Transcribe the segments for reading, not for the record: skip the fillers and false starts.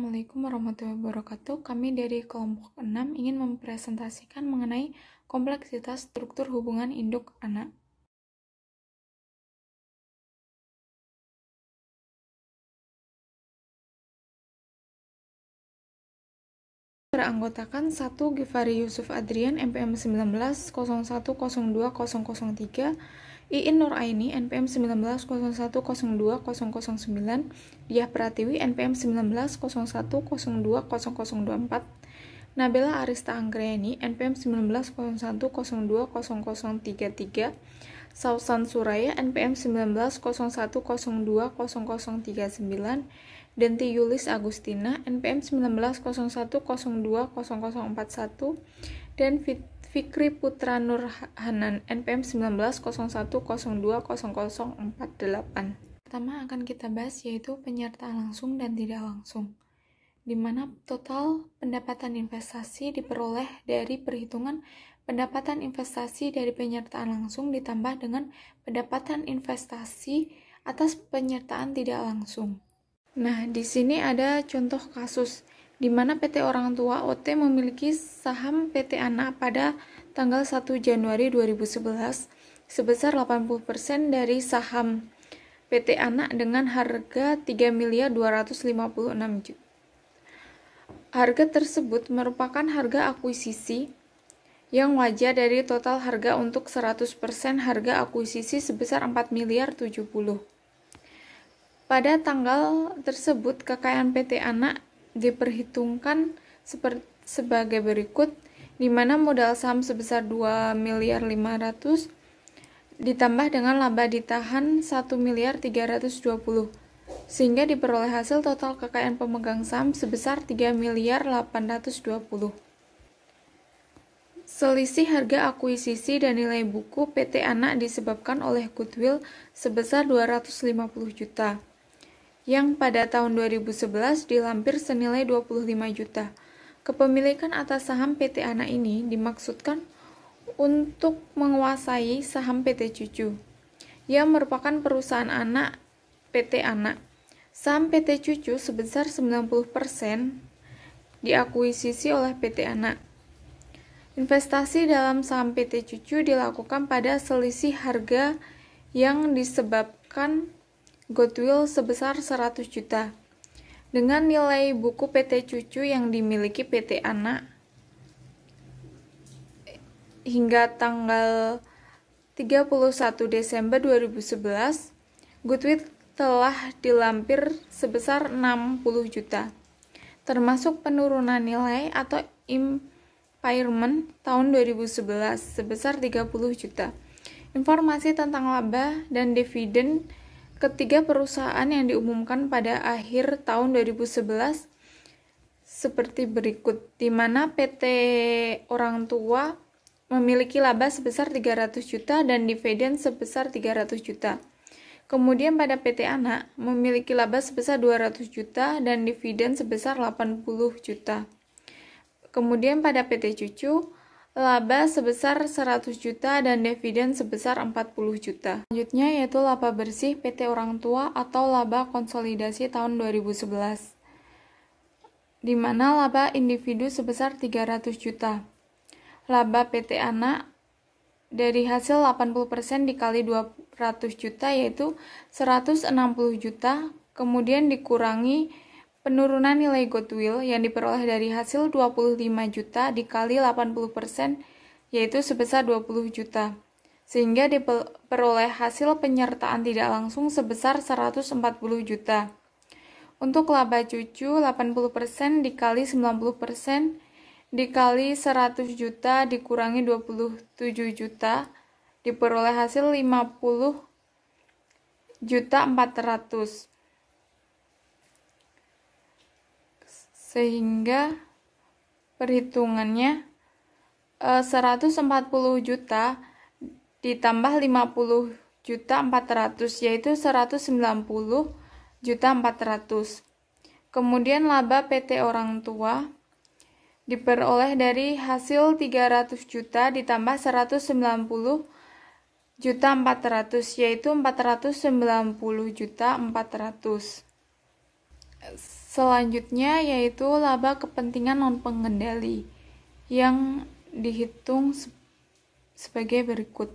Assalamualaikum warahmatullahi wabarakatuh. Kami dari kelompok 6 ingin mempresentasikan mengenai kompleksitas struktur hubungan induk anak. Beranggotakan 1. Givari Yusuf Adrian, NPM 1901020003, Iin Nur Aini, NPM 1901020009, Diah Pratiwi, NPM 1901020024, Nabila Arista Anggreni, NPM 1901020033, Sausan Suraya, NPM 1901020039, Denti Yulis Agustina, NPM 1901020041, dan Fikri Putra Nur Hanan, NPM 1901020048. Pertama akan kita bahas yaitu penyertaan langsung dan tidak langsung, di mana total pendapatan investasi diperoleh dari perhitungan pendapatan investasi dari penyertaan langsung ditambah dengan pendapatan investasi atas penyertaan tidak langsung. Nah, di sini ada contoh kasus di mana PT Orang Tua OT memiliki saham PT Anak pada tanggal 1 Januari 2011 sebesar 80% dari saham PT Anak dengan harga 3.256 juta. Harga tersebut merupakan harga akuisisi yang wajar dari total harga untuk 100% harga akuisisi sebesar 4.070. Pada tanggal tersebut, kekayaan PT Anak diperhitungkan sebagai berikut, di mana modal saham sebesar 2.500.000 ditambah dengan laba ditahan 1.320.000, sehingga diperoleh hasil total kekayaan pemegang saham sebesar 3.820.000. Selisih harga akuisisi dan nilai buku PT Anak disebabkan oleh goodwill sebesar 250 juta. Yang pada tahun 2011 dilampir senilai 25 juta. Kepemilikan atas saham PT Anak ini dimaksudkan untuk menguasai saham PT Cucu, yang merupakan perusahaan anak PT Anak. Saham PT Cucu sebesar 90% diakuisisi oleh PT Anak. Investasi dalam saham PT Cucu dilakukan pada selisih harga yang disebabkan goodwill sebesar 100 juta. Dengan nilai buku PT Cucu yang dimiliki PT Anak hingga tanggal 31 Desember 2011, goodwill telah dilampir sebesar 60 juta, termasuk penurunan nilai atau impairment tahun 2011 sebesar 30 juta. Informasi tentang laba dan dividen ketiga perusahaan yang diumumkan pada akhir tahun 2011 seperti berikut, di mana PT Orang Tua memiliki laba sebesar 300 juta dan dividen sebesar 300 juta. Kemudian pada PT Anak memiliki laba sebesar 200 juta dan dividen sebesar 80 juta. Kemudian pada PT Cucu laba sebesar 100 juta dan dividen sebesar 40 juta. Selanjutnya yaitu laba bersih PT Orang Tua atau laba konsolidasi tahun 2011, di mana laba individu sebesar 300 juta. Laba PT Anak dari hasil 80% dikali 200 juta yaitu 160 juta, kemudian dikurangi penurunan nilai goodwill yang diperoleh dari hasil 25 juta dikali 80% yaitu sebesar 20 juta, sehingga diperoleh hasil penyertaan tidak langsung sebesar 140 juta. Untuk laba Cucu 80% dikali 90% dikali 100 juta dikurangi 27 juta diperoleh hasil 50 juta 400, sehingga perhitungannya 140 juta ditambah 50 juta 400 yaitu 190 juta 400. Kemudian laba PT Orang Tua diperoleh dari hasil 300 juta ditambah 190 juta 400 yaitu 490 juta 400. Selanjutnya yaitu laba kepentingan non-pengendali yang dihitung sebagai berikut.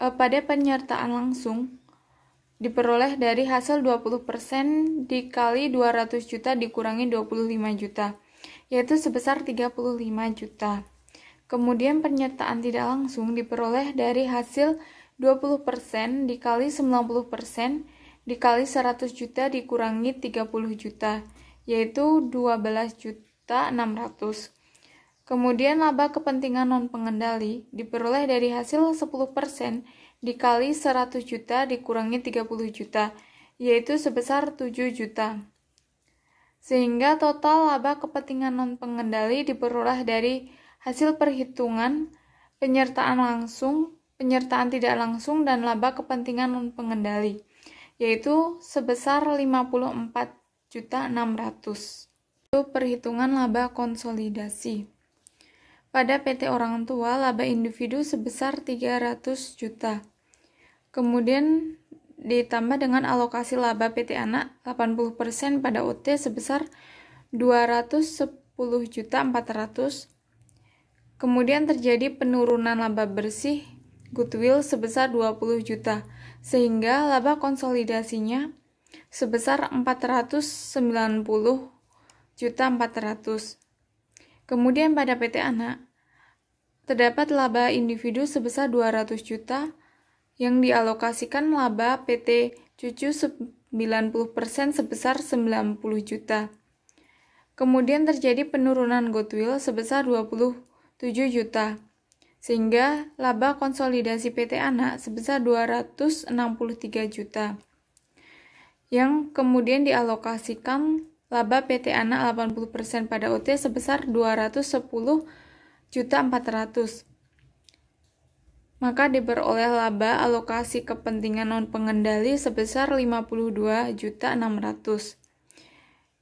Pada penyertaan langsung diperoleh dari hasil 20% dikali 200 juta dikurangi 25 juta, yaitu sebesar 35 juta. Kemudian penyertaan tidak langsung diperoleh dari hasil 20% dikali 90% dikali 100 juta dikurangi 30 juta, yaitu 12 juta 600. Kemudian laba kepentingan non-pengendali diperoleh dari hasil 10% dikali 100 juta dikurangi 30 juta, yaitu sebesar 7 juta. Sehingga total laba kepentingan non-pengendali diperoleh dari hasil perhitungan penyertaan langsung, penyertaan tidak langsung, dan laba kepentingan non-pengendali, yaitu sebesar 54 juta 600. Itu perhitungan laba konsolidasi. Pada PT Orang Tua, laba individu sebesar 300 juta. Kemudian ditambah dengan alokasi laba PT Anak 80% pada OT sebesar 210 juta 400. Kemudian terjadi penurunan laba bersih goodwill sebesar 20 juta, sehingga laba konsolidasinya sebesar 490 juta 400. Kemudian pada PT Anak, terdapat laba individu sebesar 200 juta yang dialokasikan laba PT Cucu 90% sebesar 90 juta. Kemudian terjadi penurunan goodwill sebesar 27 juta, sehingga laba konsolidasi PT Anak sebesar 263 juta, yang kemudian dialokasikan laba PT Anak 80% pada OT sebesar 210 juta 400. Maka diperoleh laba alokasi kepentingan non-pengendali sebesar 52 juta 600.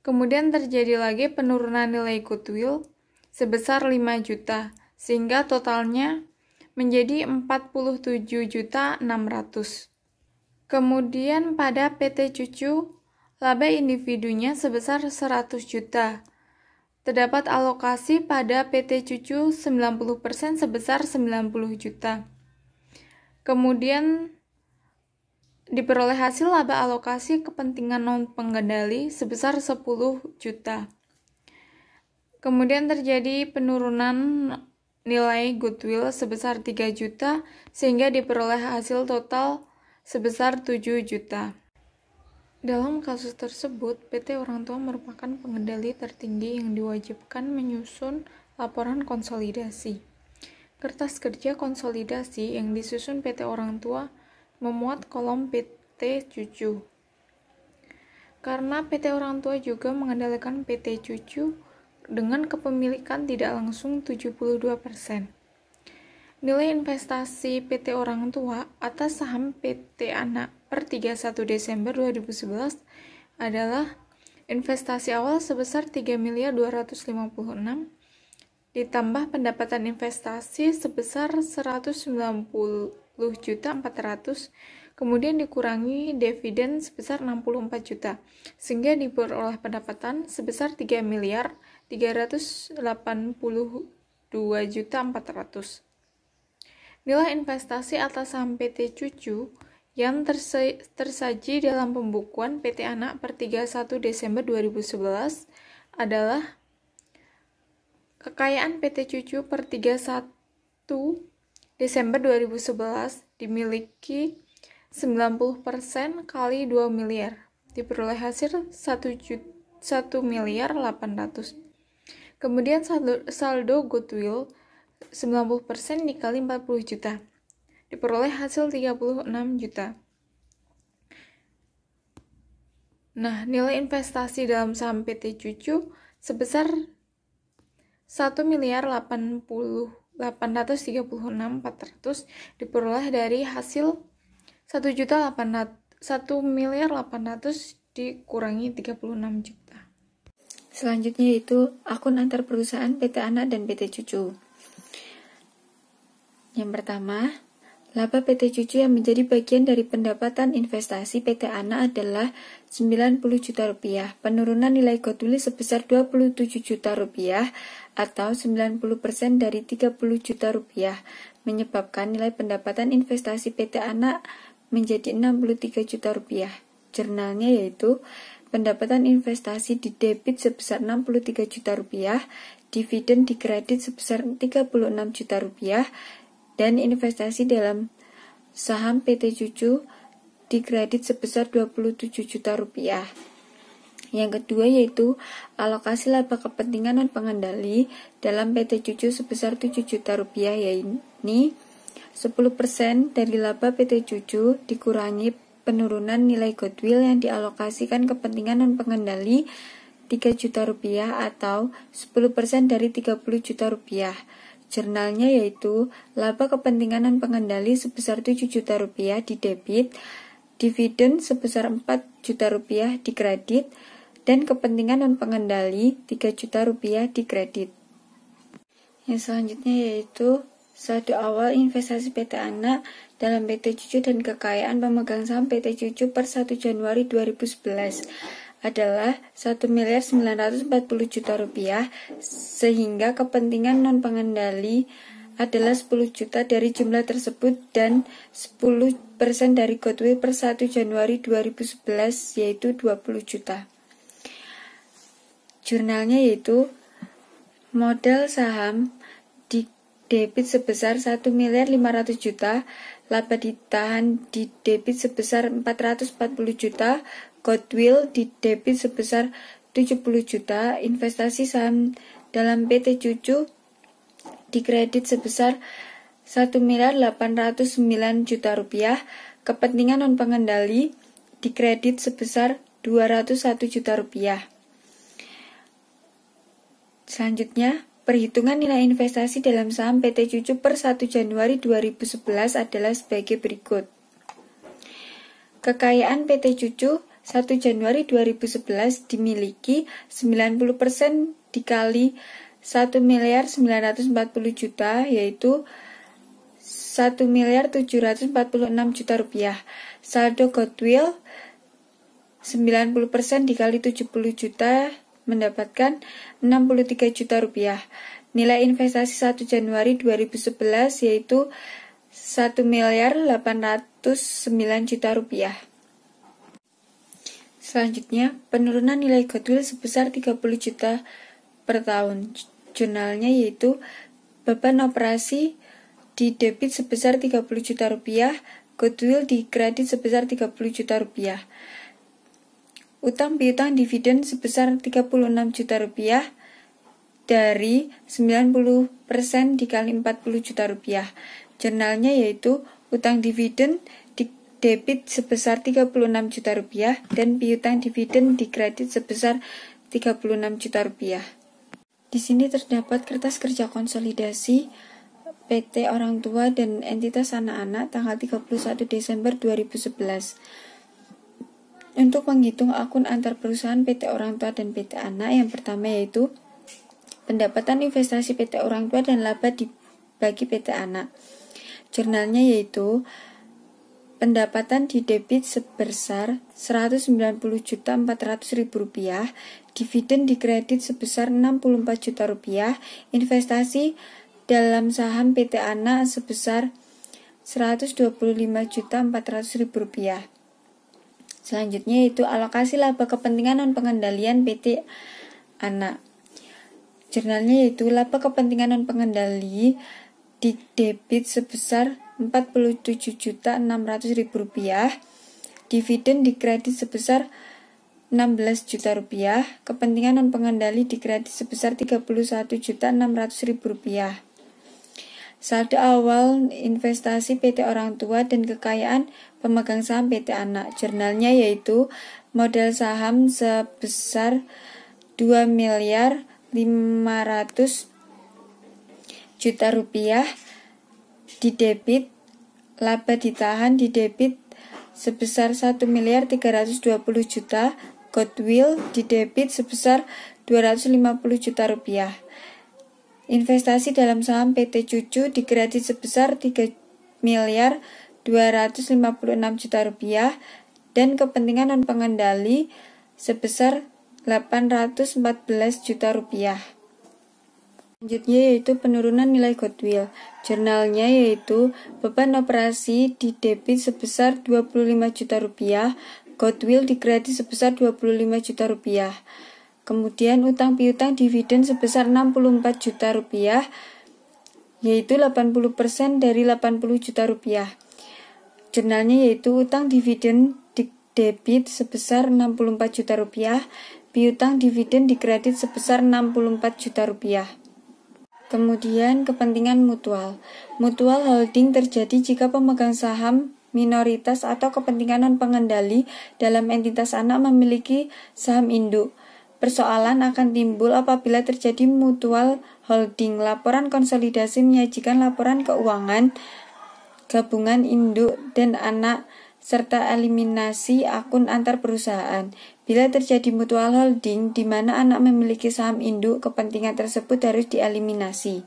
Kemudian terjadi lagi penurunan nilai goodwill sebesar 5 juta, sehingga totalnya menjadi 47 juta 600. Kemudian pada PT Cucu, laba individunya sebesar 100 juta. Terdapat alokasi pada PT Cucu 90% sebesar 90 juta. Kemudian diperoleh hasil laba alokasi kepentingan non-pengendali sebesar 10 juta. Kemudian terjadi penurunan nilai goodwill sebesar 3 juta, sehingga diperoleh hasil total sebesar 7 juta. Dalam kasus tersebut, PT Orang Tua merupakan pengendali tertinggi yang diwajibkan menyusun laporan konsolidasi. Kertas kerja konsolidasi yang disusun PT Orang Tua memuat kolom PT Cucu. Karena PT Orang Tua juga mengendalikan PT Cucu dengan kepemilikan tidak langsung 72%. Nilai investasi PT Orang Tua atas saham PT Anak per 31 Desember 2011 adalah investasi awal sebesar 3.256 ditambah pendapatan investasi sebesar 190 juta 400, kemudian dikurangi dividen sebesar 64 juta, sehingga diperoleh pendapatan sebesar 3.382 juta 400. Nilai investasi atas saham PT Cucu yang tersaji dalam pembukuan PT Anak per 31 Desember 2011 adalah kekayaan PT Cucu per 31 Desember 2011 dimiliki 90% kali 2 miliar, diperoleh hasil 1 miliar 800. Kemudian saldo goodwill 90% dikali 40 juta, diperoleh hasil 36 juta. Nah, nilai investasi dalam saham PT Cucu sebesar 1.836.400 diperoleh dari hasil 1.800.000.800 dikurangi 36 juta. Selanjutnya yaitu akun antar perusahaan PT Anak dan PT Cucu. Yang pertama, Laba PT Cucu yang menjadi bagian dari pendapatan investasi PT Ana adalah 90 juta rupiah. Penurunan nilai goodwill sebesar 27 juta rupiah atau 90% dari 30 juta rupiah menyebabkan nilai pendapatan investasi PT Ana menjadi 63 juta rupiah. Jurnalnya yaitu pendapatan investasi di debit sebesar 63 juta rupiah, dividen di kredit sebesar 36 juta rupiah, dan investasi dalam saham PT Cucu di kredit sebesar 27 juta rupiah. Yang kedua yaitu alokasi laba kepentingan non pengendali dalam PT Cucu sebesar 7 juta rupiah, yaitu 10% dari laba PT Cucu dikurangi penurunan nilai goodwill yang dialokasikan kepentingan non pengendali 3 juta rupiah atau 10% dari 30 juta rupiah. Jurnalnya yaitu laba kepentingan non pengendali sebesar 7 juta rupiah di debit, dividen sebesar 4 juta rupiah di kredit, dan kepentingan non pengendali 3 juta rupiah di kredit. Yang selanjutnya yaitu saldo awal investasi PT Ana dalam PT Cucu dan kekayaan pemegang saham PT Cucu per 1 Januari 2011 adalah 1.940 juta rupiah, sehingga kepentingan non pengendali adalah 10 juta dari jumlah tersebut dan 10% dari goodwill per 1 Januari 2011 yaitu 20 juta. Jurnalnya yaitu modal saham di debit sebesar 1.500 juta, laba ditahan di debit sebesar 440 juta, goodwill di debit sebesar 70 juta, investasi saham dalam PT Cucu di kredit sebesar 1.809 juta rupiah, kepentingan non pengendali di kredit sebesar 201 juta rupiah. Selanjutnya, perhitungan nilai investasi dalam saham PT Cucu per 1 Januari 2011 adalah sebagai berikut. Kekayaan PT Cucu 1 Januari 2011 dimiliki 90% dikali 1.940 juta yaitu 1.746 juta rupiah. Saldo goodwill 90% dikali 70 juta mendapatkan 63 juta rupiah. Nilai investasi 1 Januari 2011 yaitu 1.809 juta rupiah. Selanjutnya, penurunan nilai goodwill sebesar 30 juta per tahun. Jurnalnya yaitu beban operasi di debit sebesar 30 juta rupiah, goodwill di kredit sebesar 30 juta rupiah. Utang piutang dividen sebesar 36 juta rupiah dari 90% dikali 40 juta rupiah. Jurnalnya yaitu utang dividen di debit sebesar 36 juta rupiah dan piutang dividen di kredit sebesar 36 juta rupiah. Di sini terdapat kertas kerja konsolidasi PT Orang Tua dan entitas anak-anak tanggal 31 Desember 2011. Untuk menghitung akun antar perusahaan PT Orang Tua dan PT Anak, yang pertama yaitu pendapatan investasi PT Orang Tua dan laba dibagi PT Anak. Jurnalnya yaitu pendapatan di debit sebesar Rp190.400.000, dividen di kredit sebesar Rp64 juta, investasi dalam saham PT Anak sebesar Rp125.400.000. Selanjutnya yaitu alokasi laba kepentingan non pengendalian PT Anak. Jurnalnya yaitu laba kepentingan non pengendali di debit sebesar Rp47.600.000, dividen di kredit sebesar Rp16 juta, kepentingan non pengendali di kredit sebesar Rp31.600.000. Saldo awal investasi PT Orang Tua dan kekayaan pemegang saham PT Anak. Jurnalnya yaitu modal saham sebesar Rp2.500.000 di debit, laba ditahan di debit sebesar Rp1.320.000, goodwill di debit sebesar Rp250 juta. Investasi dalam saham PT Cucu di kredit sebesar miliar 256 juta rupiah dan kepentingan non pengendali sebesar 814 juta rupiah. Selanjutnya yaitu penurunan nilai goodwill. Jurnalnya yaitu beban operasi di debit sebesar 25 juta rupiah, goodwill di kredit sebesar 25 juta rupiah. Kemudian utang piutang dividen sebesar 64 juta rupiah, yaitu 80% dari 80 juta rupiah. Jurnalnya yaitu utang dividen di debit sebesar 64 juta rupiah, piutang dividen di kredit sebesar 64 juta rupiah. Kemudian kepentingan mutual. Mutual holding terjadi jika pemegang saham minoritas atau kepentingan non pengendali dalam entitas anak memiliki saham induk. Persoalan akan timbul apabila terjadi mutual holding. Laporan konsolidasi menyajikan laporan keuangan gabungan induk dan anak serta eliminasi akun antar perusahaan. Bila terjadi mutual holding di mana anak memiliki saham induk, kepentingan tersebut harus dieliminasi.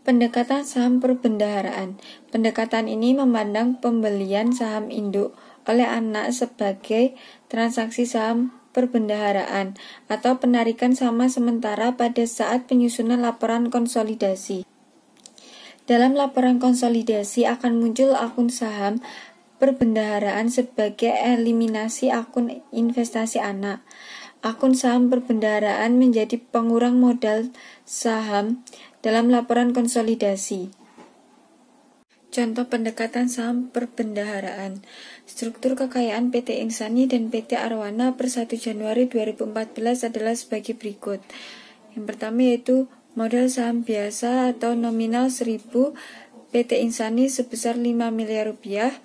Pendekatan saham perbendaharaan. Pendekatan ini memandang pembelian saham induk oleh anak sebagai transaksi saham perbendaharaan atau penarikan sama sementara pada saat penyusunan laporan konsolidasi. Dalam laporan konsolidasi akan muncul akun saham perbendaharaan sebagai eliminasi akun investasi anak. Akun saham perbendaharaan menjadi pengurang modal saham dalam laporan konsolidasi. Contoh pendekatan saham perbendaharaan. Struktur kekayaan PT Insani dan PT Arwana per 1 Januari 2014 adalah sebagai berikut. Yang pertama yaitu modal saham biasa atau nominal 1000 PT Insani sebesar 5 miliar rupiah,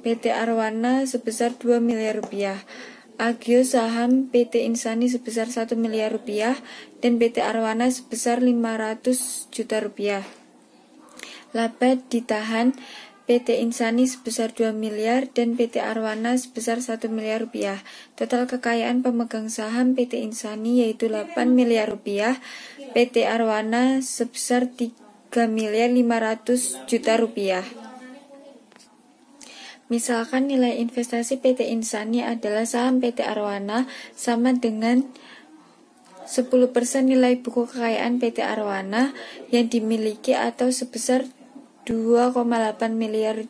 PT Arwana sebesar 2 miliar rupiah, agio saham PT Insani sebesar 1 miliar rupiah, dan PT Arwana sebesar 500 juta rupiah. Laba ditahan PT Insani sebesar 2 miliar dan PT Arwana sebesar 1 miliar rupiah. Total kekayaan pemegang saham PT Insani yaitu 8 miliar rupiah, PT Arwana sebesar 3 miliar 500 juta rupiah. Misalkan nilai investasi PT Insani adalah saham PT Arwana sama dengan 10% nilai buku kekayaan PT Arwana yang dimiliki atau sebesar 2,8 miliar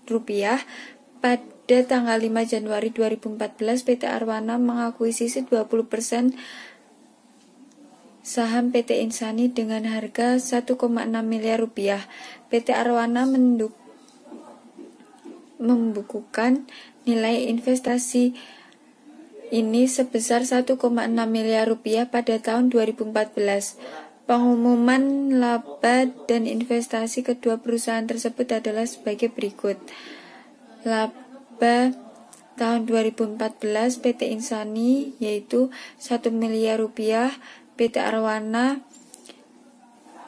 rupiah. Pada tanggal 5 Januari 2014 PT Arwana mengakuisisi 20% saham PT Insani dengan harga 1,6 miliar rupiah. PT Arwana membukukan nilai investasi ini sebesar 1,6 miliar rupiah pada tahun 2014. Pengumuman laba dan investasi kedua perusahaan tersebut adalah sebagai berikut. Laba tahun 2014 PT Insani yaitu 1 miliar rupiah, PT Arwana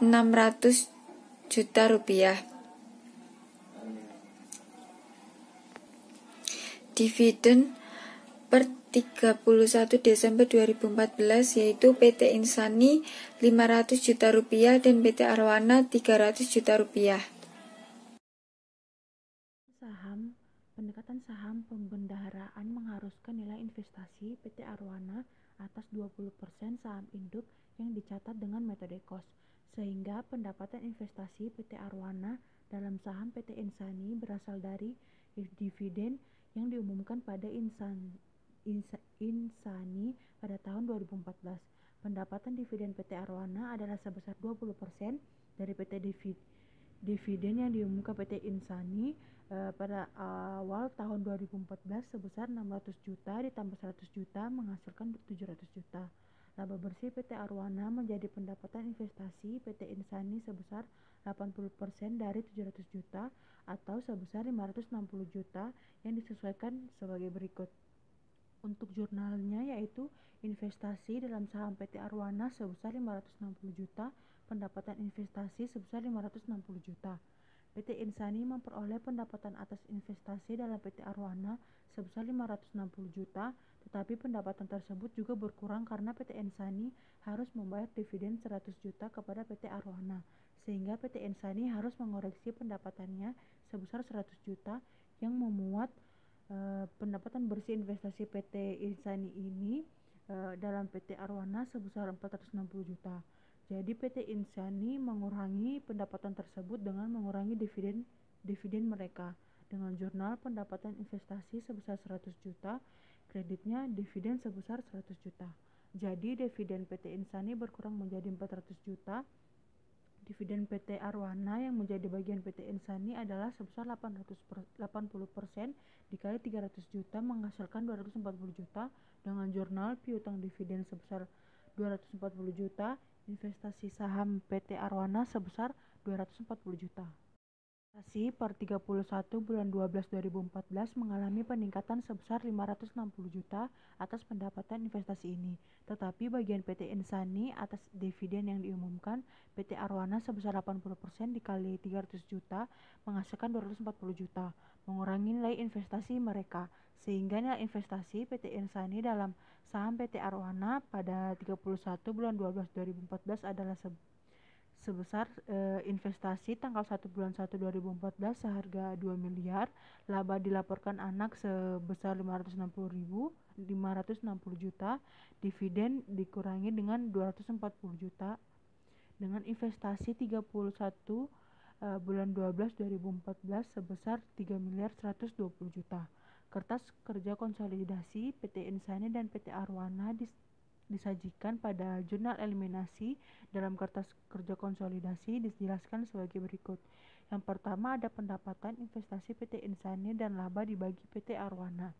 600 juta rupiah. Dividen per 31 Desember 2014 yaitu PT Insani 500 juta rupiah dan PT Arwana 300 juta rupiah. Pendekatan saham pembendaharaan mengharuskan nilai investasi PT Arwana atas 20% saham induk yang dicatat dengan metode cost, sehingga pendapatan investasi PT Arwana dalam saham PT Insani berasal dari dividen yang diumumkan pada Insani pada tahun 2014. Pendapatan dividen PT Arwana adalah sebesar 20% dari PT dividen yang diumumkan PT Insani pada awal tahun 2014 sebesar 600 juta ditambah 100 juta menghasilkan 700 juta. Laba bersih PT Arwana menjadi pendapatan investasi PT Insani sebesar 80% dari 700 juta atau sebesar 560 juta yang disesuaikan sebagai berikut. Untuk jurnalnya yaitu investasi dalam saham PT Arwana sebesar 560 juta, pendapatan investasi sebesar 560 juta. PT Insani memperoleh pendapatan atas investasi dalam PT Arwana sebesar 560 juta, tetapi pendapatan tersebut juga berkurang karena PT Insani harus membayar dividen 100 juta kepada PT Arwana, sehingga PT Insani harus mengoreksi pendapatannya sebesar 100 juta yang memuat pendapatan bersih investasi PT Insani ini dalam PT Arwana sebesar 460 juta. Jadi PT Insani mengurangi pendapatan tersebut dengan mengurangi dividen mereka dengan jurnal pendapatan investasi sebesar 100 juta, kreditnya dividen sebesar 100 juta. Jadi dividen PT Insani berkurang menjadi 400 juta. Dividen PT Arwana yang menjadi bagian PT Insani adalah sebesar 80% dikali 300 juta menghasilkan 240 juta dengan jurnal piutang dividen sebesar 240 juta, investasi saham PT Arwana sebesar 240 juta. Investasi per 31 bulan 12 2014 mengalami peningkatan sebesar 560 juta atas pendapatan investasi ini. Tetapi bagian PT Insani atas dividen yang diumumkan PT Arwana sebesar 80% dikali 300 juta menghasilkan 240 juta, mengurangi nilai investasi mereka. Sehingga nilai investasi PT Insani dalam saham PT Arwana pada 31 bulan 12 2014 adalah sebesar investasi tanggal 1 bulan 1 2014 seharga 2 miliar, laba dilaporkan anak sebesar 560 juta, dividen dikurangi dengan 240 juta, dengan investasi 31 bulan 12 2014 sebesar 3 miliar 120 juta. Kertas kerja konsolidasi PT Insani dan PT Arwana disajikan pada jurnal eliminasi. Dalam kertas kerja konsolidasi dijelaskan sebagai berikut. Yang pertama ada pendapatan investasi PT Insani dan laba dibagi PT Arwana.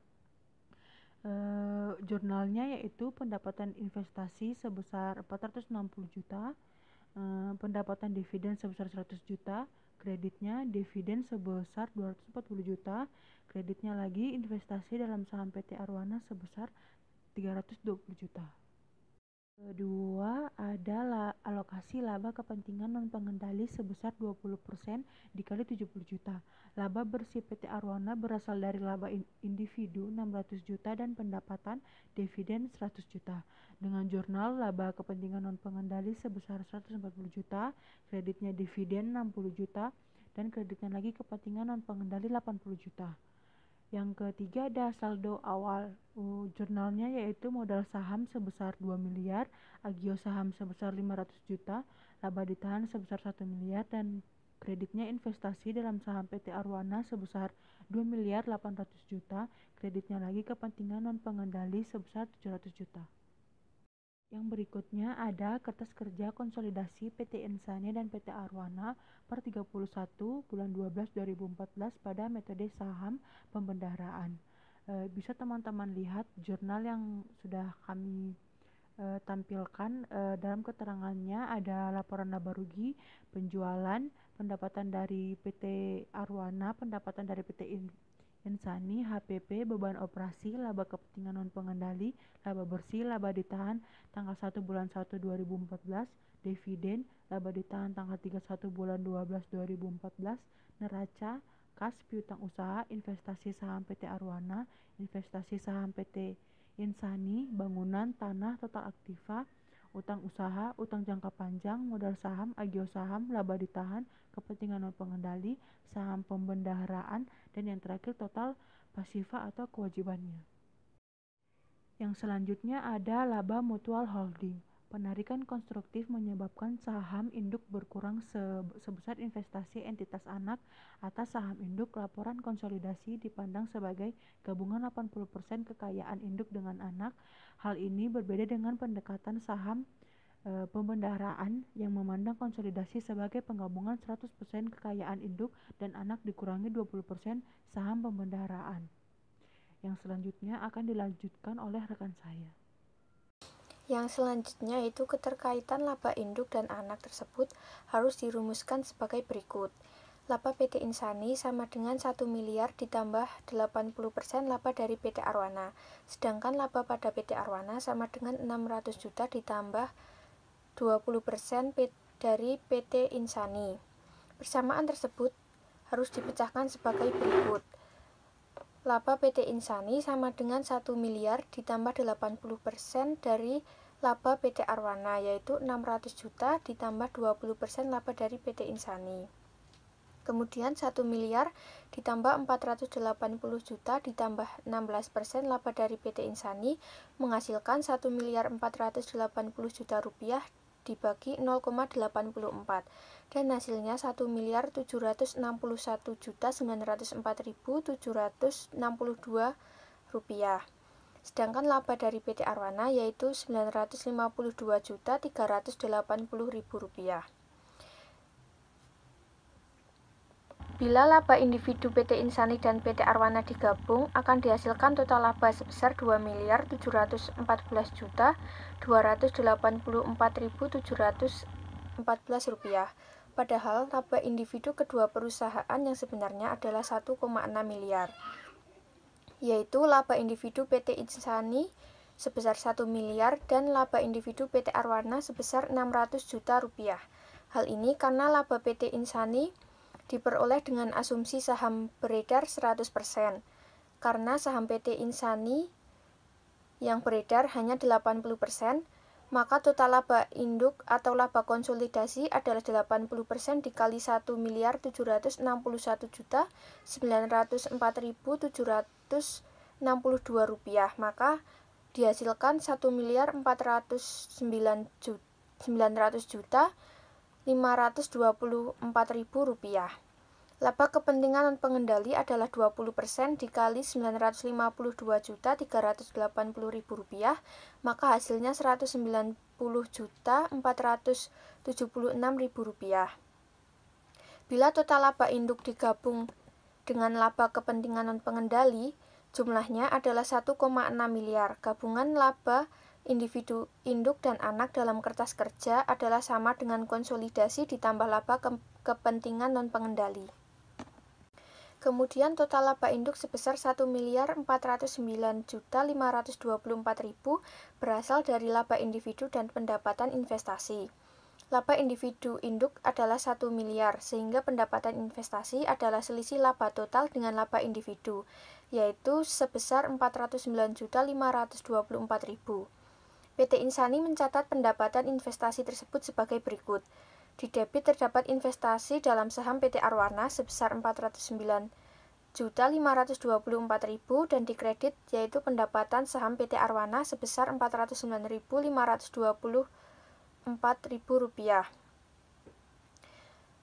Jurnalnya yaitu pendapatan investasi sebesar 460 juta, pendapatan dividen sebesar 100 juta, kreditnya dividen sebesar 240 juta, kreditnya lagi investasi dalam saham PT Arwana sebesar 320 juta. Kedua, ada alokasi laba kepentingan non-pengendali sebesar 20% dikali 70 juta. Laba bersih PT Arwana berasal dari laba individu 600 juta dan pendapatan dividen 100 juta. Dengan jurnal laba kepentingan non-pengendali sebesar 140 juta, kreditnya dividen 60 juta, dan kreditnya lagi kepentingan non-pengendali 80 juta. Yang ketiga ada saldo awal jurnalnya yaitu modal saham sebesar 2 miliar, agio saham sebesar 500 juta, laba ditahan sebesar 1 miliar, dan kreditnya investasi dalam saham PT Arwana sebesar 2 miliar 800 juta, kreditnya lagi kepentingan non-pengendali sebesar 700 juta. Yang berikutnya ada kertas kerja konsolidasi PT Insani dan PT Arwana per 31 bulan 12 2014 pada metode saham pembendaharaan. Bisa teman-teman lihat jurnal yang sudah kami tampilkan. Dalam keterangannya ada laporan laba rugi, penjualan, pendapatan dari PT Arwana, pendapatan dari PT Insani, HPP, beban operasi, laba kepentingan non-pengendali, laba bersih, laba ditahan tanggal 1 bulan 1 2014, dividen, laba ditahan tanggal 31 bulan 12 2014, neraca, kas piutang usaha, investasi saham PT Arwana, investasi saham PT Insani, bangunan, tanah, total aktiva, utang usaha, utang jangka panjang, modal saham, agio saham, laba ditahan, kepentingan non-pengendali, saham pembendaharaan, dan yang terakhir total pasifa atau kewajibannya. Yang selanjutnya ada laba mutual holding. Penarikan konstruktif menyebabkan saham induk berkurang sebesar investasi entitas anak atas saham induk. Laporan konsolidasi dipandang sebagai gabungan 80% kekayaan induk dengan anak. Hal ini berbeda dengan pendekatan saham pembendaharaan yang memandang konsolidasi sebagai penggabungan 100% kekayaan induk dan anak dikurangi 20% saham pembendaharaan. Yang selanjutnya akan dilanjutkan oleh rekan saya. Yang selanjutnya itu keterkaitan laba induk dan anak tersebut harus dirumuskan sebagai berikut. Laba PT Insani sama dengan 1 miliar ditambah 80% laba dari PT Arwana. Sedangkan laba pada PT Arwana sama dengan 600 juta ditambah 20% dari PT Insani. Persamaan tersebut harus dipecahkan sebagai berikut. Laba PT Insani sama dengan 1 miliar ditambah 80% dari laba PT Arwana, yaitu 600 juta ditambah 20% laba dari PT Insani. Kemudian 1 miliar ditambah 480 juta ditambah 16% laba dari PT Insani menghasilkan 1 miliar 480 juta rupiah dibagi 0,84 dan hasilnya 1 miliar 761 juta 904.762 rupiah. Sedangkan laba dari PT Arwana yaitu 952 juta 380.000 rupiah. Bila laba individu PT Insani dan PT Arwana digabung, akan dihasilkan total laba sebesar 2 miliar 714 juta 284.714 rupiah. Padahal laba individu kedua perusahaan yang sebenarnya adalah 1,6 miliar, yaitu laba individu PT Insani sebesar 1 miliar dan laba individu PT Arwana sebesar 600 juta rupiah. Hal ini karena laba PT Insani diperoleh dengan asumsi saham beredar 100%. Karena saham PT Insani yang beredar hanya 80%, maka total laba induk atau laba konsolidasi adalah 80% dikali 1 miliar 761 juta 904.762 rupiah, maka dihasilkan 1 miliar 409 juta 524.000 rupiah. Laba kepentingan non pengendali adalah 20% dikali 952 juta 380.000 rupiah, maka hasilnya 190 juta 476.000 rupiah. Bila total laba induk digabung dengan laba kepentingan non pengendali, jumlahnya adalah 1,6 miliar. Gabungan laba individu induk dan anak dalam kertas kerja adalah sama dengan konsolidasi ditambah laba kepentingan non pengendali. Kemudian total laba induk sebesar 1 miliar 409 juta 524.000 berasal dari laba individu dan pendapatan investasi. Laba individu induk adalah 1 miliar, sehingga pendapatan investasi adalah selisih laba total dengan laba individu, yaitu sebesar 409 juta 524.000. PT Insani mencatat pendapatan investasi tersebut sebagai berikut. Di debit terdapat investasi dalam saham PT Arwana sebesar 409 juta 524.000 dan di kredit yaitu pendapatan saham PT Arwana sebesar 409.524.000 rupiah.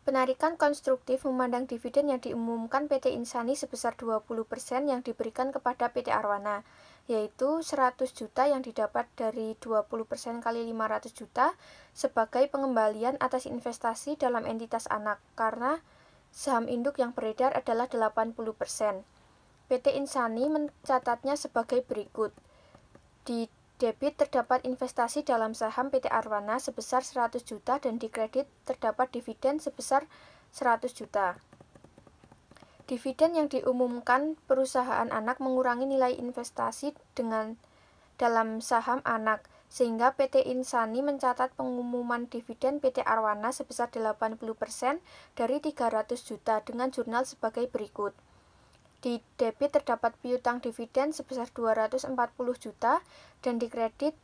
Penarikan konstruktif memandang dividen yang diumumkan PT Insani sebesar 20% yang diberikan kepada PT Arwana, yaitu 100 juta yang didapat dari 20% kali 500 juta sebagai pengembalian atas investasi dalam entitas anak, karena saham induk yang beredar adalah 80%. PT Insani mencatatnya sebagai berikut. Di debit terdapat investasi dalam saham PT Arwana sebesar 100 juta dan di kredit terdapat dividen sebesar 100 juta. Dividen yang diumumkan perusahaan anak mengurangi nilai investasi dalam saham anak, sehingga PT Insani mencatat pengumuman dividen PT Arwana sebesar 80% dari 300 juta dengan jurnal sebagai berikut. Di debit terdapat piutang dividen sebesar 240 juta dan di kredit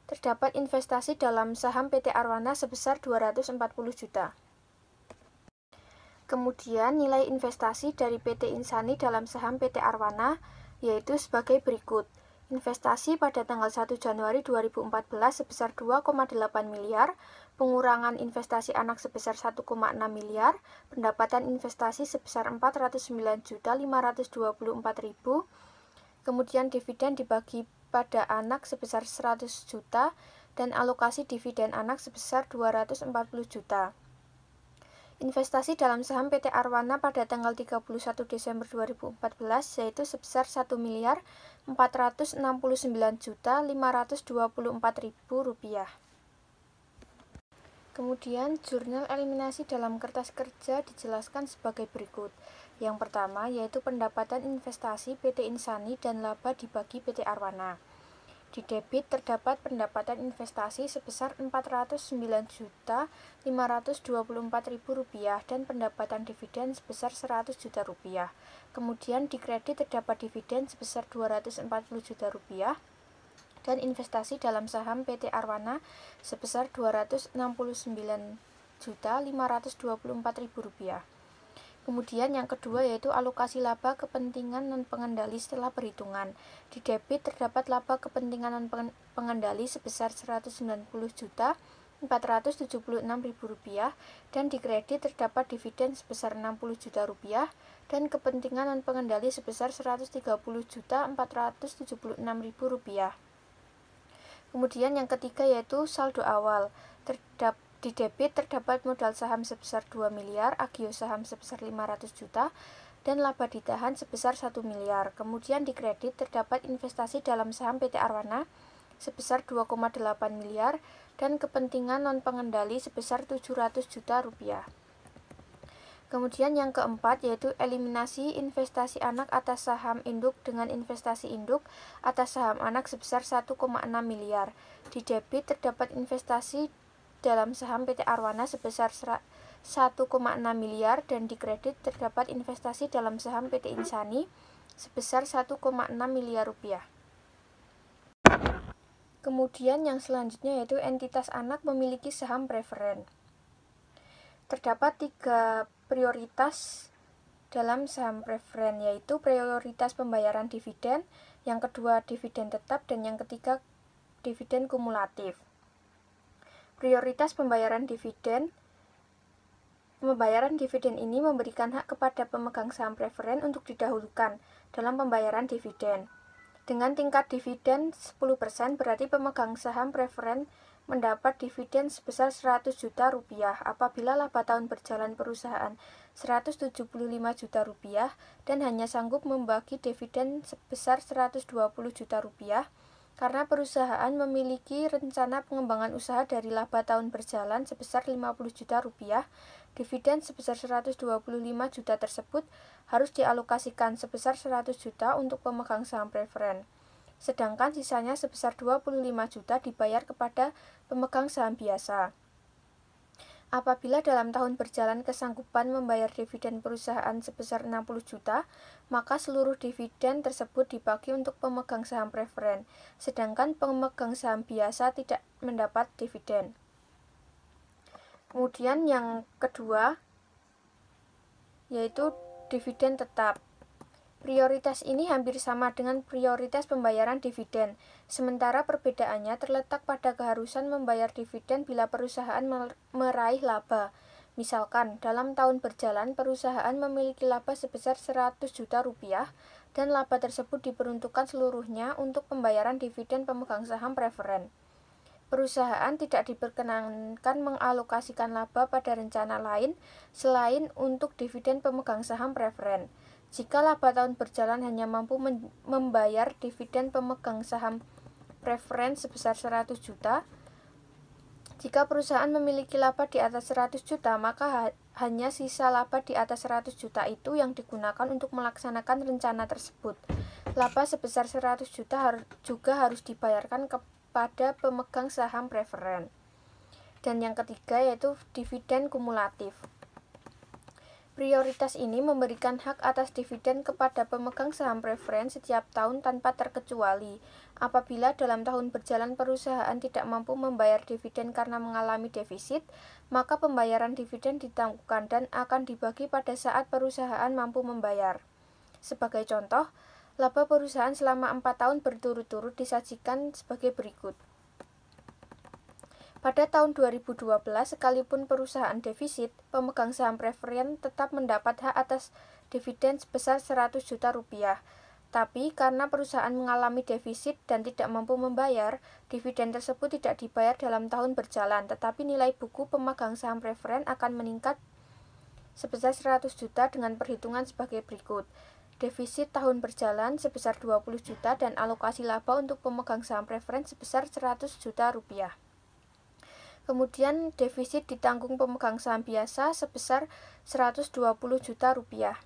terdapat investasi dalam saham PT Arwana sebesar 240 juta. Kemudian nilai investasi dari PT Insani dalam saham PT Arwana yaitu sebagai berikut. Investasi pada tanggal 1 Januari 2014 sebesar 2,8 miliar, pengurangan investasi anak sebesar 1,6 miliar, pendapatan investasi sebesar 409.524.000, kemudian dividen dibagi pada anak sebesar 100 juta, dan alokasi dividen anak sebesar 240 juta. Investasi dalam saham PT Arwana pada tanggal 31 Desember 2014 yaitu sebesar 1 miliar 469 juta 524.000 rupiah. Kemudian jurnal eliminasi dalam kertas kerja dijelaskan sebagai berikut. Yang pertama yaitu pendapatan investasi PT Insani dan laba dibagi PT Arwana. Di debit terdapat pendapatan investasi sebesar 409.524.000 rupiah dan pendapatan dividen sebesar 100 juta rupiah. Kemudian di kredit terdapat dividen sebesar 240 juta rupiah. dan investasi dalam saham PT Arwana sebesar Rp269.524.000. Kemudian yang kedua yaitu alokasi laba kepentingan non-pengendali setelah perhitungan. Di debit terdapat laba kepentingan non-pengendali sebesar Rp190.476.000 dan di kredit terdapat dividen sebesar Rp60.000.000 dan kepentingan non-pengendali sebesar Rp130.476.000. Kemudian yang ketiga yaitu saldo awal. Di debit terdapat modal saham sebesar 2 miliar, agio saham sebesar 500 juta, dan laba ditahan sebesar 1 miliar. Kemudian di kredit terdapat investasi dalam saham PT Arwana sebesar 2,8 miliar dan kepentingan non-pengendali sebesar 700 juta rupiah. Kemudian yang keempat yaitu eliminasi investasi anak atas saham induk dengan investasi induk atas saham anak sebesar 1,6 miliar. Di debit terdapat investasi dalam saham PT Arwana sebesar 1,6 miliar dan di kredit terdapat investasi dalam saham PT Insani sebesar 1,6 miliar rupiah. Kemudian yang selanjutnya yaitu entitas anak memiliki saham preferen. Terdapat 3 prioritas dalam saham preferen, yaitu prioritas pembayaran dividen, yang kedua dividen tetap, dan yang ketiga dividen kumulatif. Prioritas pembayaran dividen ini memberikan hak kepada pemegang saham preferen untuk didahulukan dalam pembayaran dividen. Dengan tingkat dividen 10% berarti pemegang saham preferen mendapat dividen sebesar 100 juta rupiah apabila laba tahun berjalan perusahaan 175 juta rupiah dan hanya sanggup membagi dividen sebesar 120 juta rupiah karena perusahaan memiliki rencana pengembangan usaha dari laba tahun berjalan sebesar 50 juta rupiah. Dividen sebesar 125 juta tersebut harus dialokasikan sebesar 100 juta untuk pemegang saham preferen. Sedangkan sisanya sebesar 25 juta dibayar kepada pemegang saham biasa. Apabila dalam tahun berjalan kesanggupan membayar dividen perusahaan sebesar 60 juta, maka seluruh dividen tersebut dibagi untuk pemegang saham preferen, sedangkan pemegang saham biasa tidak mendapat dividen. Kemudian yang kedua, yaitu dividen tetap. Prioritas ini hampir sama dengan prioritas pembayaran dividen, sementara perbedaannya terletak pada keharusan membayar dividen bila perusahaan meraih laba. Misalkan, dalam tahun berjalan perusahaan memiliki laba sebesar 100 juta rupiah dan laba tersebut diperuntukkan seluruhnya untuk pembayaran dividen pemegang saham preferen. Perusahaan tidak diperkenankan mengalokasikan laba pada rencana lain selain untuk dividen pemegang saham preferen. Jika laba tahun berjalan hanya mampu membayar dividen pemegang saham preferen sebesar 100 juta, jika perusahaan memiliki laba di atas 100 juta, maka hanya sisa laba di atas 100 juta itu yang digunakan untuk melaksanakan rencana tersebut. Laba sebesar 100 juta juga harus dibayarkan kepada pemegang saham preferen. Dan yang ketiga yaitu dividen kumulatif. Prioritas ini memberikan hak atas dividen kepada pemegang saham preferen setiap tahun tanpa terkecuali. Apabila dalam tahun berjalan perusahaan tidak mampu membayar dividen karena mengalami defisit, maka pembayaran dividen ditangguhkan dan akan dibagi pada saat perusahaan mampu membayar. Sebagai contoh, laba perusahaan selama 4 tahun berturut-turut disajikan sebagai berikut. Pada tahun 2012, sekalipun perusahaan defisit, pemegang saham preferen tetap mendapat hak atas dividen sebesar 100 juta rupiah. Tapi karena perusahaan mengalami defisit dan tidak mampu membayar, dividen tersebut tidak dibayar dalam tahun berjalan, tetapi nilai buku pemegang saham preferen akan meningkat sebesar 100 juta dengan perhitungan sebagai berikut. Defisit tahun berjalan sebesar 20 juta dan alokasi laba untuk pemegang saham preferen sebesar 100 juta rupiah. Kemudian defisit ditanggung pemegang saham biasa sebesar 120 juta rupiah.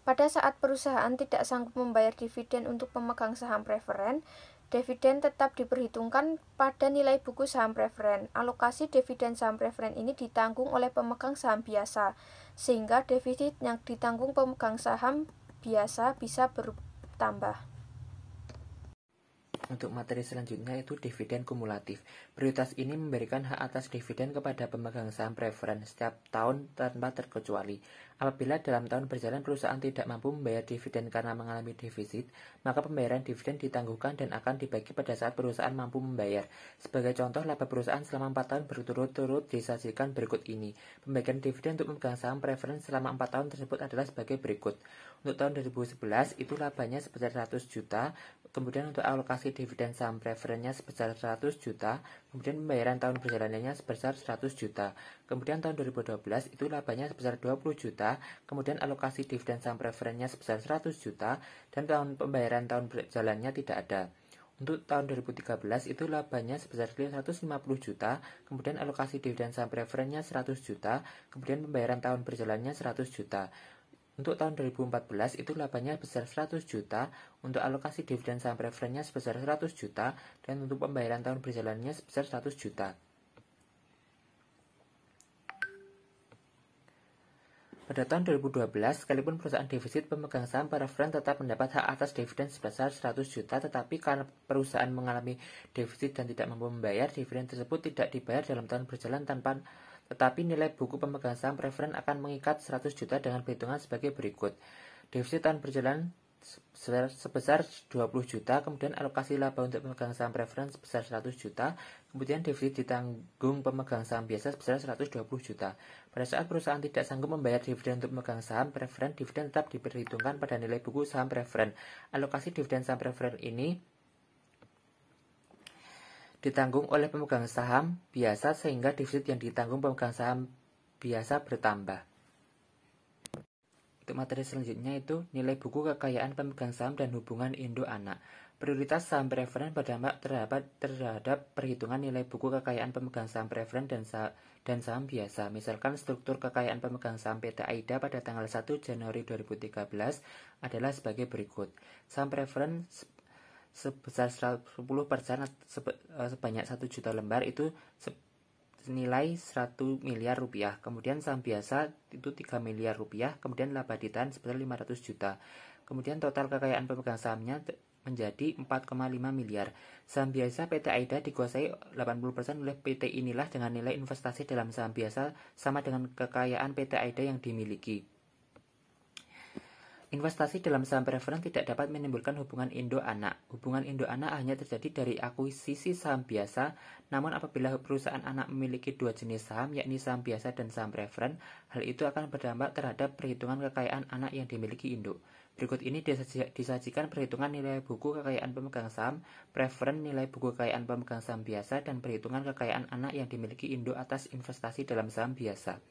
Pada saat perusahaan tidak sanggup membayar dividen untuk pemegang saham preferen, dividen tetap diperhitungkan pada nilai buku saham preferen. Alokasi dividen saham preferen ini ditanggung oleh pemegang saham biasa, sehingga defisit yang ditanggung pemegang saham biasa bisa bertambah. Untuk materi selanjutnya itu dividen kumulatif. Prioritas ini memberikan hak atas dividen kepada pemegang saham preferen setiap tahun tanpa terkecuali. Apabila dalam tahun berjalan perusahaan tidak mampu membayar dividen karena mengalami defisit, maka pembayaran dividen ditangguhkan dan akan dibagi pada saat perusahaan mampu membayar. Sebagai contoh, laba perusahaan selama 4 tahun berturut-turut disajikan berikut ini. Pembagian dividen untuk pemegang saham preferen selama 4 tahun tersebut adalah sebagai berikut. Untuk tahun 2011 itu labanya sebesar 100 juta, kemudian untuk alokasi dividen saham preferennya sebesar 100 juta, kemudian pembayaran tahun berjalanannya sebesar 100 juta. Kemudian tahun 2012 itu labanya sebesar 20 juta, kemudian alokasi dividen saham preferennya sebesar 100 juta, dan pembayaran tahun berjalannya tidak ada. Untuk tahun 2013 itu labanya sebesar 150 juta, kemudian alokasi dividen saham preferennya 100 juta, kemudian pembayaran tahun berjalannya 100 juta. Untuk tahun 2014 itu labanya sebesar 100 juta, untuk alokasi dividen saham preferennya sebesar 100 juta, dan untuk pembayaran tahun berjalannya sebesar 100 juta. Pada tahun 2012, sekalipun perusahaan defisit, pemegang saham preferen tetap mendapat hak atas dividen sebesar 100 juta, tetapi karena perusahaan mengalami defisit dan tidak mampu membayar, dividen tersebut tidak dibayar dalam tahun berjalan tetapi nilai buku pemegang saham preferen akan mengikat 100 juta dengan perhitungan sebagai berikut. Defisit tahun berjalan sebesar 20 juta, kemudian alokasi laba untuk pemegang saham preferen sebesar 100 juta, kemudian defisit ditanggung pemegang saham biasa sebesar 120 juta. Pada saat perusahaan tidak sanggup membayar dividen untuk pemegang saham preferen, dividen tetap diperhitungkan pada nilai buku saham preferen. Alokasi dividen saham preferen ini ditanggung oleh pemegang saham biasa sehingga defisit yang ditanggung pemegang saham biasa bertambah. Untuk materi selanjutnya itu nilai buku kekayaan pemegang saham dan hubungan induk anak. Prioritas saham preferen berdampak terhadap perhitungan nilai buku kekayaan pemegang saham preferen dan saham biasa. Misalkan struktur kekayaan pemegang saham PT AIDA pada tanggal 1 Januari 2013 adalah sebagai berikut. Saham preferen sebesar 10% sebanyak 1 juta lembar itu senilai 100 miliar rupiah. Kemudian saham biasa itu 3 miliar rupiah. Kemudian laba ditahan sebesar 500 juta. Kemudian total kekayaan pemegang sahamnya menjadi 4,5 miliar. Saham biasa PT AIDA dikuasai 80% oleh PT inilah dengan nilai investasi dalam saham biasa sama dengan kekayaan PT AIDA yang dimiliki. Investasi dalam saham preferen tidak dapat menimbulkan hubungan induk-anak. Hubungan induk-anak hanya terjadi dari akuisisi saham biasa, namun apabila perusahaan anak memiliki dua jenis saham, yakni saham biasa dan saham preferen, hal itu akan berdampak terhadap perhitungan kekayaan anak yang dimiliki induk. Berikut ini disajikan perhitungan nilai buku kekayaan pemegang saham preferen, nilai buku kekayaan pemegang saham biasa, dan perhitungan kekayaan anak yang dimiliki induk atas investasi dalam saham biasa.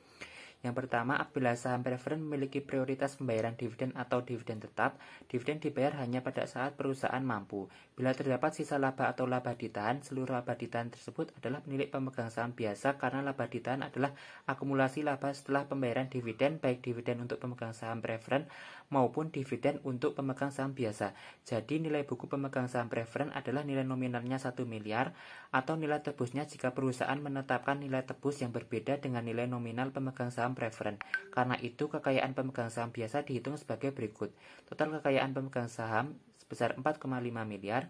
Yang pertama, apabila saham preferen memiliki prioritas pembayaran dividen atau dividen tetap, dividen dibayar hanya pada saat perusahaan mampu. Bila terdapat sisa laba atau laba ditahan, seluruh laba ditahan tersebut adalah milik pemegang saham biasa karena laba ditahan adalah akumulasi laba setelah pembayaran dividen, baik dividen untuk pemegang saham preferen maupun dividen untuk pemegang saham biasa. Jadi nilai buku pemegang saham preferen adalah nilai nominalnya 1 miliar atau nilai tebusnya jika perusahaan menetapkan nilai tebus yang berbeda dengan nilai nominal pemegang saham preferen. Karena itu kekayaan pemegang saham biasa dihitung sebagai berikut. Total kekayaan pemegang saham sebesar 4,5 miliar,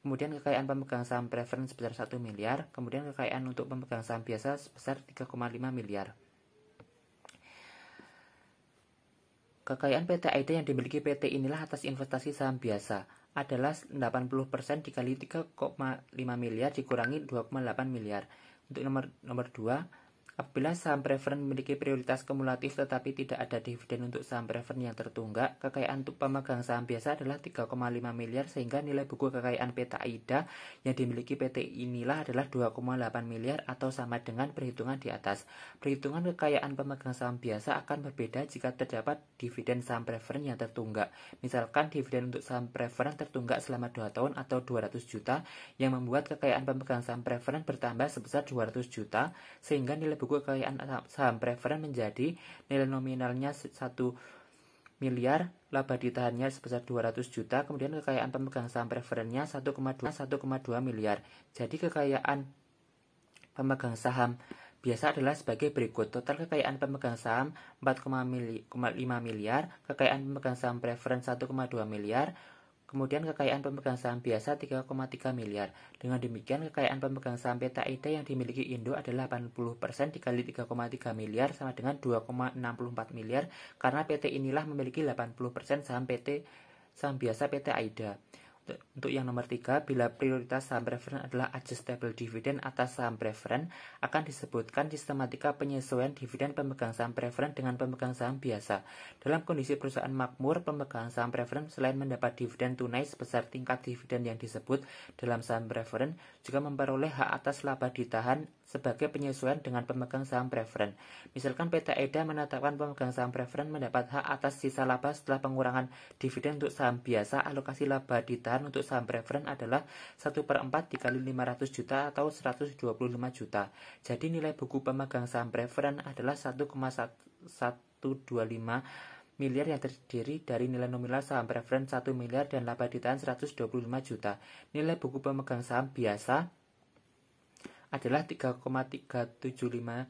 kemudian kekayaan pemegang saham preferen sebesar 1 miliar, kemudian kekayaan untuk pemegang saham biasa sebesar 3,5 miliar. Kekayaan PT AIDA yang dimiliki PT inilah atas investasi saham biasa adalah 80% dikali 3,5 miliar dikurangi 2,8 miliar. Untuk nomor 2, apabila saham preferen memiliki prioritas kumulatif tetapi tidak ada dividen untuk saham preferen yang tertunggak, kekayaan untuk pemegang saham biasa adalah 3,5 miliar sehingga nilai buku kekayaan PT AIDA yang dimiliki PT inilah adalah 2,8 miliar atau sama dengan perhitungan di atas. Perhitungan kekayaan pemegang saham biasa akan berbeda jika terdapat dividen saham preferen yang tertunggak. Misalkan dividen untuk saham preferen tertunggak selama 2 tahun atau 200 juta yang membuat kekayaan pemegang saham preferen bertambah sebesar 200 juta sehingga nilai buku kekayaan saham preferen menjadi nilai nominalnya 1 miliar, laba ditahannya sebesar 200 juta, kemudian kekayaan pemegang saham preferennya 1,2 miliar. Jadi kekayaan pemegang saham biasa adalah sebagai berikut. Total kekayaan pemegang saham 4,5 miliar, kekayaan pemegang saham preferen 1,2 miliar, Kemudian kekayaan pemegang saham biasa 3,3 miliar. Dengan demikian kekayaan pemegang saham PT AIDA yang dimiliki Indo adalah 80% dikali 3,3 miliar sama dengan 2,64 miliar karena PT inilah memiliki 80% saham biasa PT AIDA. Untuk yang nomor 3, bila prioritas saham preferen adalah adjustable dividend atas saham preferen, akan disebutkan sistematika penyesuaian dividen pemegang saham preferen dengan pemegang saham biasa. Dalam kondisi perusahaan makmur, pemegang saham preferen selain mendapat dividen tunai sebesar tingkat dividen yang disebut dalam saham preferen, juga memperoleh hak atas laba ditahan sebagai penyesuaian dengan pemegang saham preferen. Misalkan PT AIDA menetapkan pemegang saham preferen mendapat hak atas sisa laba setelah pengurangan dividen untuk saham biasa, alokasi laba ditahan untuk saham preferen adalah 1/4 dikali 500 juta atau 125 juta. Jadi nilai buku pemegang saham preferen adalah 1,125 miliar yang terdiri dari nilai nominal saham preferen 1 miliar dan laba ditahan 125 juta. Nilai buku pemegang saham biasa adalah 3,375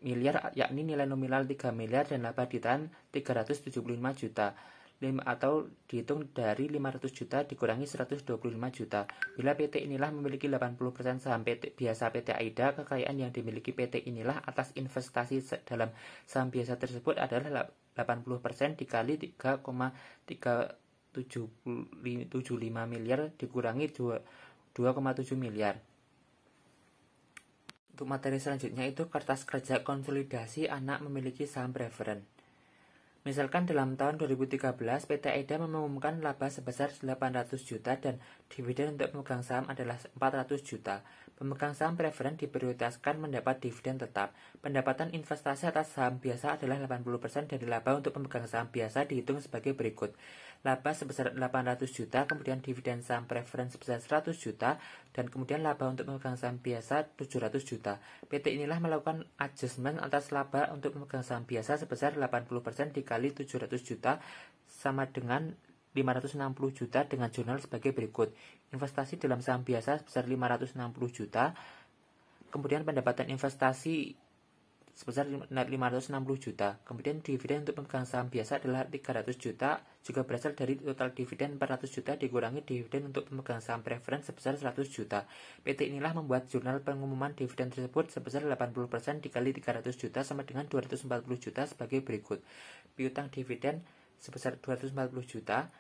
miliar, yakni nilai nominal 3 miliar dan laba ditahan 375 juta. Atau dihitung dari 500 juta dikurangi 125 juta. Bila PT inilah memiliki 80% saham biasa PT AIDA, kekayaan yang dimiliki PT inilah atas investasi dalam saham biasa tersebut adalah 80% dikali 3,375 miliar dikurangi 2,7 miliar. Untuk materi selanjutnya itu kertas kerja konsolidasi anak memiliki saham preferen. Misalkan dalam tahun 2013 PT AIDA mengumumkan laba sebesar 800 juta dan dividen untuk pemegang saham adalah 400 juta. Pemegang saham preferen diprioritaskan mendapat dividen tetap. Pendapatan investasi atas saham biasa adalah 80% dari laba untuk pemegang saham biasa dihitung sebagai berikut. Laba sebesar 800 juta, kemudian dividen saham preferen sebesar 100 juta, dan kemudian laba untuk pemegang saham biasa 700 juta. PT inilah melakukan adjustment atas laba untuk pemegang saham biasa sebesar 80% dikali 700 juta sama dengan 560 juta dengan jurnal sebagai berikut. Investasi dalam saham biasa sebesar 560 juta, kemudian pendapatan investasi sebesar 560 juta. Kemudian dividen untuk pemegang saham biasa adalah 300 juta, juga berasal dari total dividen 400 juta dikurangi dividen untuk pemegang saham preferen sebesar 100 juta. PT inilah membuat jurnal pengumuman dividen tersebut sebesar 80% dikali 300 juta sama dengan 240 juta sebagai berikut. Piutang dividen sebesar 240 juta,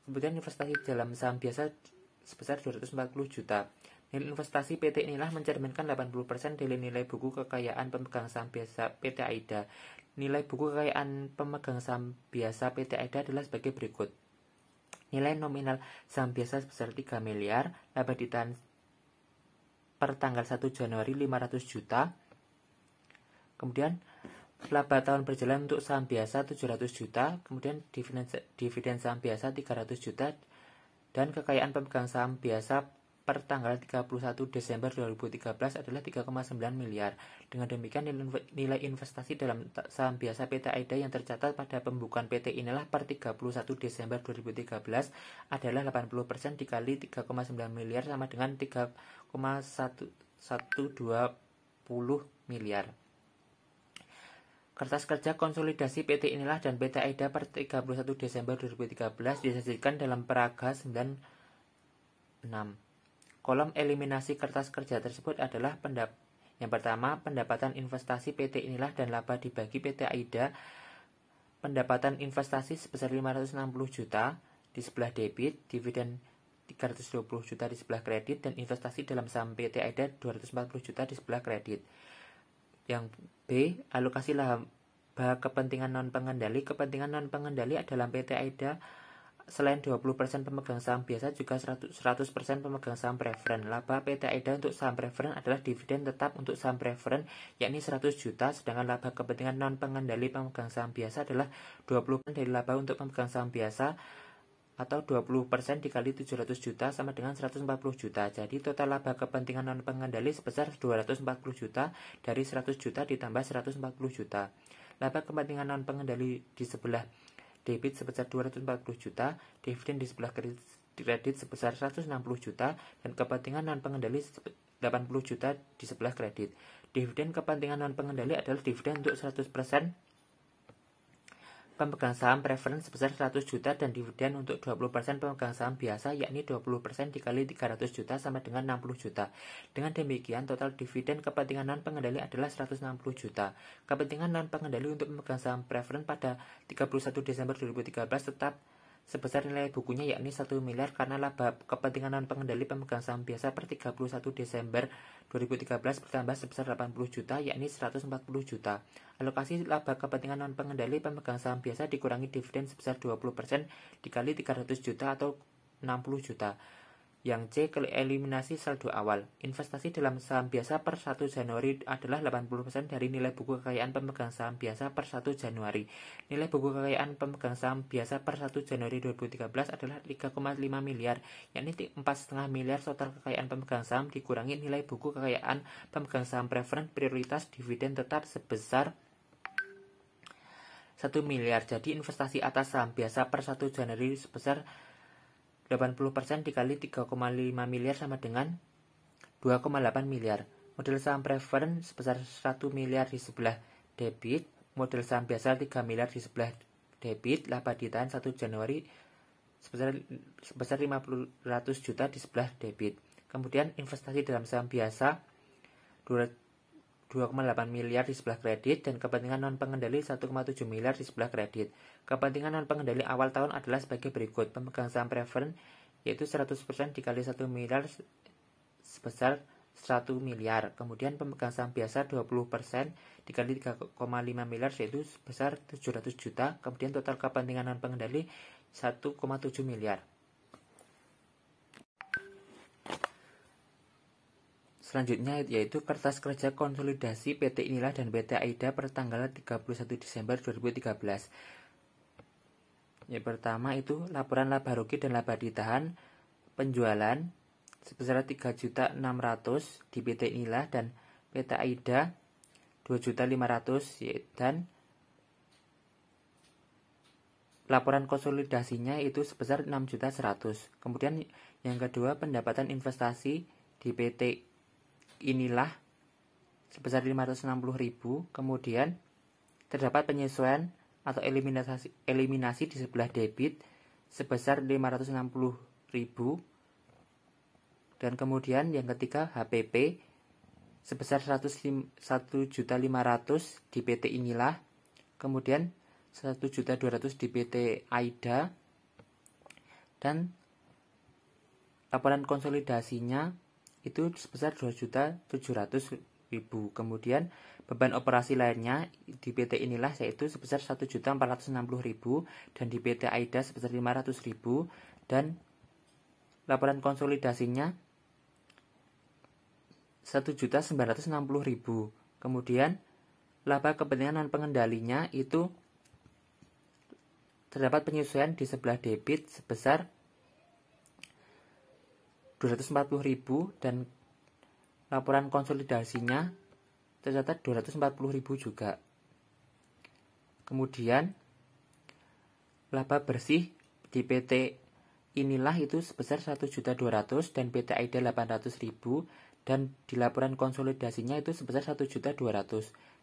kemudian investasi dalam saham biasa sebesar 240 juta. Nilai investasi PT inilah mencerminkan 80% dari nilai buku kekayaan pemegang saham biasa PT AIDA. Nilai buku kekayaan pemegang saham biasa PT AIDA adalah sebagai berikut. Nilai nominal saham biasa sebesar 3 miliar, laba ditahan per tanggal 1 Januari 500 juta. Kemudian laba tahun berjalan untuk saham biasa 700 juta, kemudian dividen saham biasa 300 juta, dan kekayaan pemegang saham biasa per tanggal 31 Desember 2013 adalah 3,9 miliar. Dengan demikian nilai investasi dalam saham biasa PT AIDA yang tercatat pada pembukaan PT inilah per 31 Desember 2013 adalah 80% dikali 3,9 miliar sama dengan 3,120 miliar. Kertas kerja konsolidasi PT inilah dan PT AIDA per 31 Desember 2013 disajikan dalam peraga 96. Kolom eliminasi kertas kerja tersebut adalah yang pertama, pendapatan investasi PT inilah dan laba dibagi PT AIDA. Pendapatan investasi sebesar 560 juta di sebelah debit, dividen 320 juta di sebelah kredit, dan investasi dalam saham PT AIDA 240 juta di sebelah kredit. Yang B, alokasi laba kepentingan non-pengendali. Kepentingan non-pengendali dalam PT AIDA selain 20% pemegang saham biasa juga 100% pemegang saham preferen. Laba PT AIDA untuk saham preferen adalah dividen tetap untuk saham preferen yakni 100 juta, sedangkan laba kepentingan non-pengendali pemegang saham biasa adalah 20% dari laba untuk pemegang saham biasa atau 20% dikali 700 juta sama dengan 140 juta. Jadi total laba kepentingan non-pengendali sebesar 240 juta dari 100 juta ditambah 140 juta. Laba kepentingan non-pengendali di sebelah debit sebesar 240 juta, dividen di sebelah kredit sebesar 160 juta, dan kepentingan non-pengendali 80 juta di sebelah kredit. Dividen kepentingan non-pengendali adalah dividen untuk 100% pemegang saham preference sebesar 100 juta dan dividen untuk 20% pemegang saham biasa yakni 20% dikali 300 juta sama dengan 60 juta. Dengan demikian total dividen kepentingan non pengendali adalah 160 juta. Kepentingan non pengendali untuk pemegang saham preference pada 31 Desember 2013 tetap sebesar nilai bukunya yakni 1 miliar karena laba kepentingan non pengendali pemegang saham biasa per 31 Desember 2013 bertambah sebesar 80 juta yakni 140 juta. Alokasi laba kepentingan non pengendali pemegang saham biasa dikurangi dividen sebesar 20% dikali 300 juta atau 60 juta. Yang C, eliminasi saldo awal. Investasi dalam saham biasa per 1 Januari adalah 80% dari nilai buku kekayaan pemegang saham biasa per 1 Januari. Nilai buku kekayaan pemegang saham biasa per 1 Januari 2013 adalah 3,5 miliar, yakni 4,5 miliar total kekayaan pemegang saham dikurangi nilai buku kekayaan pemegang saham preference prioritas dividen tetap sebesar 1 miliar. Jadi investasi atas saham biasa per 1 Januari sebesar 80% dikali 3,5 miliar sama dengan 2,8 miliar. Model saham preference sebesar 1 miliar di sebelah debit, model saham biasa 3 miliar di sebelah debit, laba ditahan 1 Januari sebesar 500 juta di sebelah debit. Kemudian investasi dalam saham biasa 2,8 miliar di sebelah kredit dan kepentingan non pengendali 1,7 miliar di sebelah kredit. Kepentingan non pengendali awal tahun adalah sebagai berikut. Pemegang saham preference yaitu 100% dikali 1 miliar sebesar 1 miliar. Kemudian pemegang saham biasa 20% dikali 3,5 miliar yaitu sebesar 700 juta. Kemudian total kepentingan non pengendali 1,7 miliar. Selanjutnya yaitu kertas kerja konsolidasi PT Inilah dan PT AIDA per tanggal 31 Desember 2013. Yang pertama itu laporan laba rugi dan laba ditahan penjualan sebesar 3.600.000 di PT Inilah dan PT AIDA 2.500.000 dan laporan konsolidasinya itu sebesar 6.100.000. Kemudian yang kedua pendapatan investasi di PT Inilah sebesar 560.000. Kemudian terdapat penyesuaian atau eliminasi di sebelah debit sebesar 560.000. Dan kemudian yang ketiga HPP sebesar 1.500.000 di PT Inilah. Kemudian 1.200.000 di PT AIDA. Dan laporan konsolidasinya itu sebesar 2.700.000. Kemudian beban operasi lainnya di PT Inilah yaitu sebesar 1.460.000 dan di PT AIDA sebesar 500.000 dan laporan konsolidasinya 1.960.000. Kemudian laba kepentingan non pengendalinya itu terdapat penyesuaian di sebelah debit sebesar 240.000 dan laporan konsolidasinya tercatat 240.000 juga. Kemudian laba bersih di PT Inilah itu sebesar 1.200.000 dan PT AIDA 800.000 dan di laporan konsolidasinya itu sebesar 1.200.000.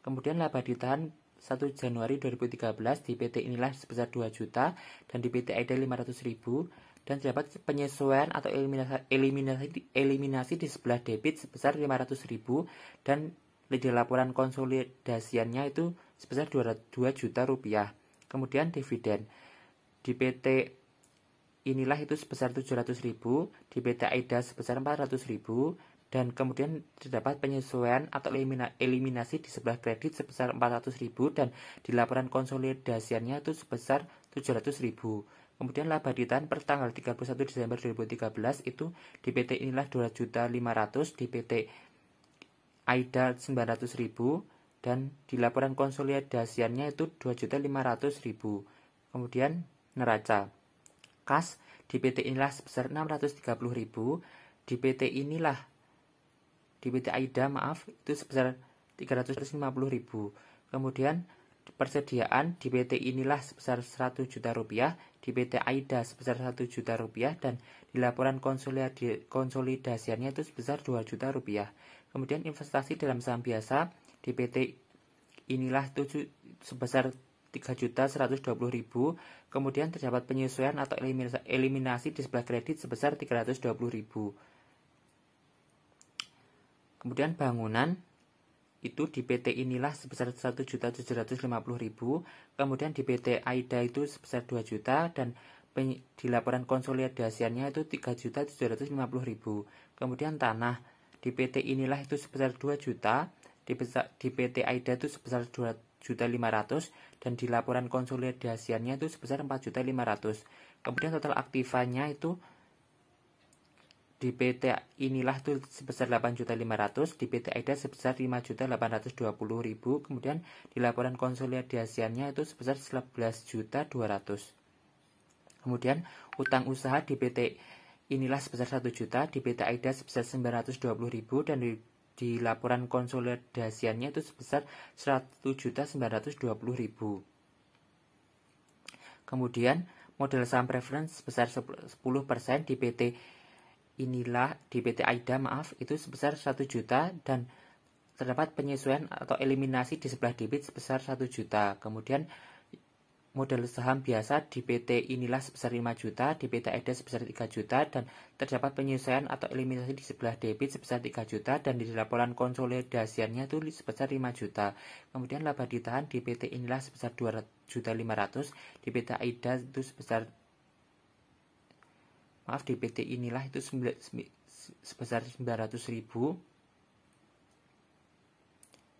Kemudian laba ditahan 1 Januari 2013 di PT Inilah sebesar 2 juta dan di PT AIDA 500.000 dan terdapat penyesuaian atau eliminasi di sebelah debit sebesar 500.000 dan di laporan konsolidasiannya itu sebesar 2 juta rupiah. Kemudian dividen di PT Inilah itu sebesar 700.000, di PT AIDA sebesar 400.000 dan kemudian terdapat penyesuaian atau eliminasi di sebelah kredit sebesar 400.000 dan di laporan konsolidasiannya itu sebesar 700.000. Kemudian laba ditahan per tanggal 31 Desember 2013 itu di PT Inilah 2.500.000, di PT AIDA 900.000 dan di laporan konsolidasiannya itu 2.500.000. Kemudian neraca kas di PT Inilah sebesar 630.000, di PT AIDA itu sebesar 350.000. Kemudian persediaan di PT Inilah sebesar 100 juta rupiah, di PT AIDA sebesar 1 juta rupiah dan di laporan konsolidasiannya itu sebesar 2 juta rupiah. Kemudian investasi dalam saham biasa di PT Inilah itu sebesar 3.120.000, kemudian terdapat penyesuaian atau eliminasi di sebelah kredit sebesar 320.000. Kemudian bangunan itu di PT Inilah sebesar 1.750.000, kemudian di PT Aida itu sebesar 2 juta, dan di laporan konsolidasiannya itu 3.750.000. Kemudian tanah di PT Inilah itu sebesar 2 juta, di PT Aida itu sebesar 2.500.000, dan di laporan konsolidasiannya itu sebesar 4.500.000. Kemudian total aktifanya itu di PT Inilah itu sebesar 8.500.000, di PT Aida sebesar 5.820.000, kemudian di laporan konsolidasiannya itu sebesar 11.200.000. Kemudian utang usaha di PT Inilah sebesar 1 juta, di PT Aida sebesar 920.000, dan di laporan konsolidasiannya itu sebesar 1.920.000. Kemudian modal saham preference sebesar 10% di PT Aida itu sebesar 1 juta, dan terdapat penyesuaian atau eliminasi di sebelah debit sebesar 1 juta. Kemudian modal saham biasa di PT Inilah sebesar 5 juta, di PT Aida sebesar 3 juta, dan terdapat penyesuaian atau eliminasi di sebelah debit sebesar 3 juta, dan di laporan konsolidasiannya itu sebesar 5 juta. Kemudian laba ditahan di PT Inilah sebesar 2.500.000, di PT Aida itu di PT Inilah itu sebesar 900.000,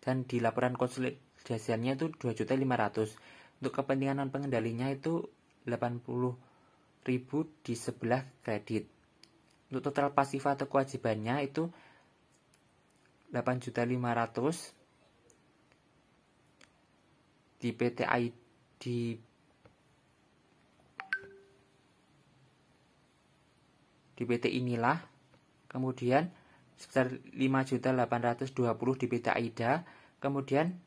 dan di laporan konsolidasiannya itu 2.500.000. Untuk kepentingan non pengendalinya itu 80.000 di sebelah kredit. Untuk total pasif atau kewajibannya itu 8.500.000 di PT Inilah, kemudian sebesar 5.820.000 di PT Aida, kemudian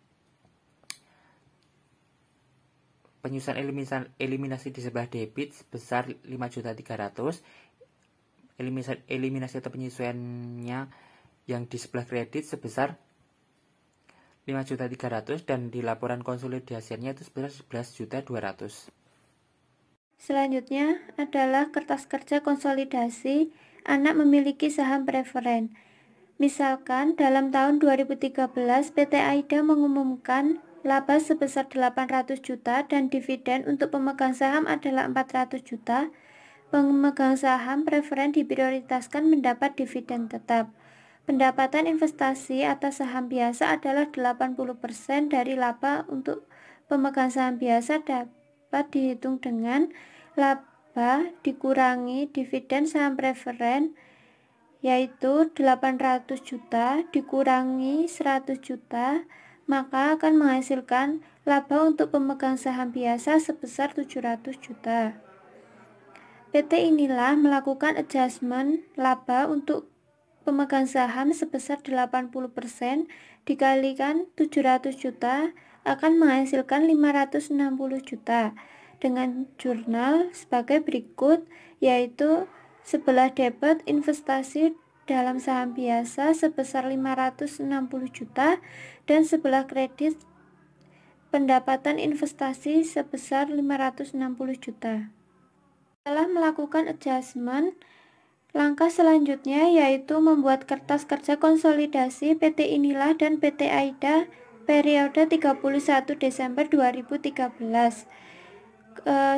penyusunan eliminasi di sebelah debit sebesar 5.300.000, eliminasi atau penyesuaiannya yang di sebelah kredit sebesar 5.300.000, dan di laporan konsolidasiannya itu sebesar 11.200.000. Selanjutnya adalah kertas kerja konsolidasi anak memiliki saham preferen. Misalkan dalam tahun 2013 PT Aida mengumumkan laba sebesar 800 juta dan dividen untuk pemegang saham adalah 400 juta. Pemegang saham preferen diprioritaskan mendapat dividen tetap. Pendapatan investasi atas saham biasa adalah 80% dari laba untuk pemegang saham biasa dapat dihitung dengan laba dikurangi dividen saham preferen, yaitu 800 juta dikurangi 100 juta, maka akan menghasilkan laba untuk pemegang saham biasa sebesar 700 juta. PT Inilah melakukan adjustment laba untuk pemegang saham sebesar 80% dikalikan 700 juta akan menghasilkan 560 juta dengan jurnal sebagai berikut, yaitu sebelah debit investasi dalam saham biasa sebesar 560 juta dan sebelah kredit pendapatan investasi sebesar 560 juta. Setelah melakukan adjustment, langkah selanjutnya yaitu membuat kertas kerja konsolidasi PT Inilah dan PT Aida periode 31 Desember 2013.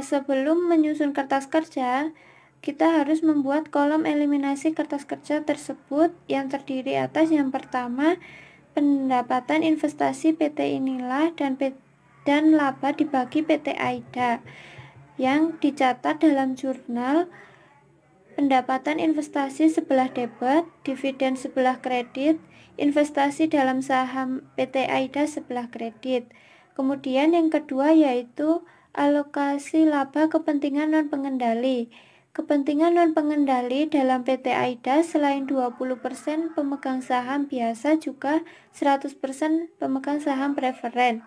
Sebelum menyusun kertas kerja, kita harus membuat kolom eliminasi kertas kerja tersebut yang terdiri atas yang pertama, pendapatan investasi PT Inilah dan laba dibagi PT Aida yang dicatat dalam jurnal. Pendapatan investasi sebelah debit, dividen sebelah kredit, investasi dalam saham PT Aida sebelah kredit. Kemudian yang kedua yaitu alokasi laba kepentingan non pengendali. Kepentingan non pengendali dalam PT Aida selain 20% pemegang saham biasa juga 100% pemegang saham preferen.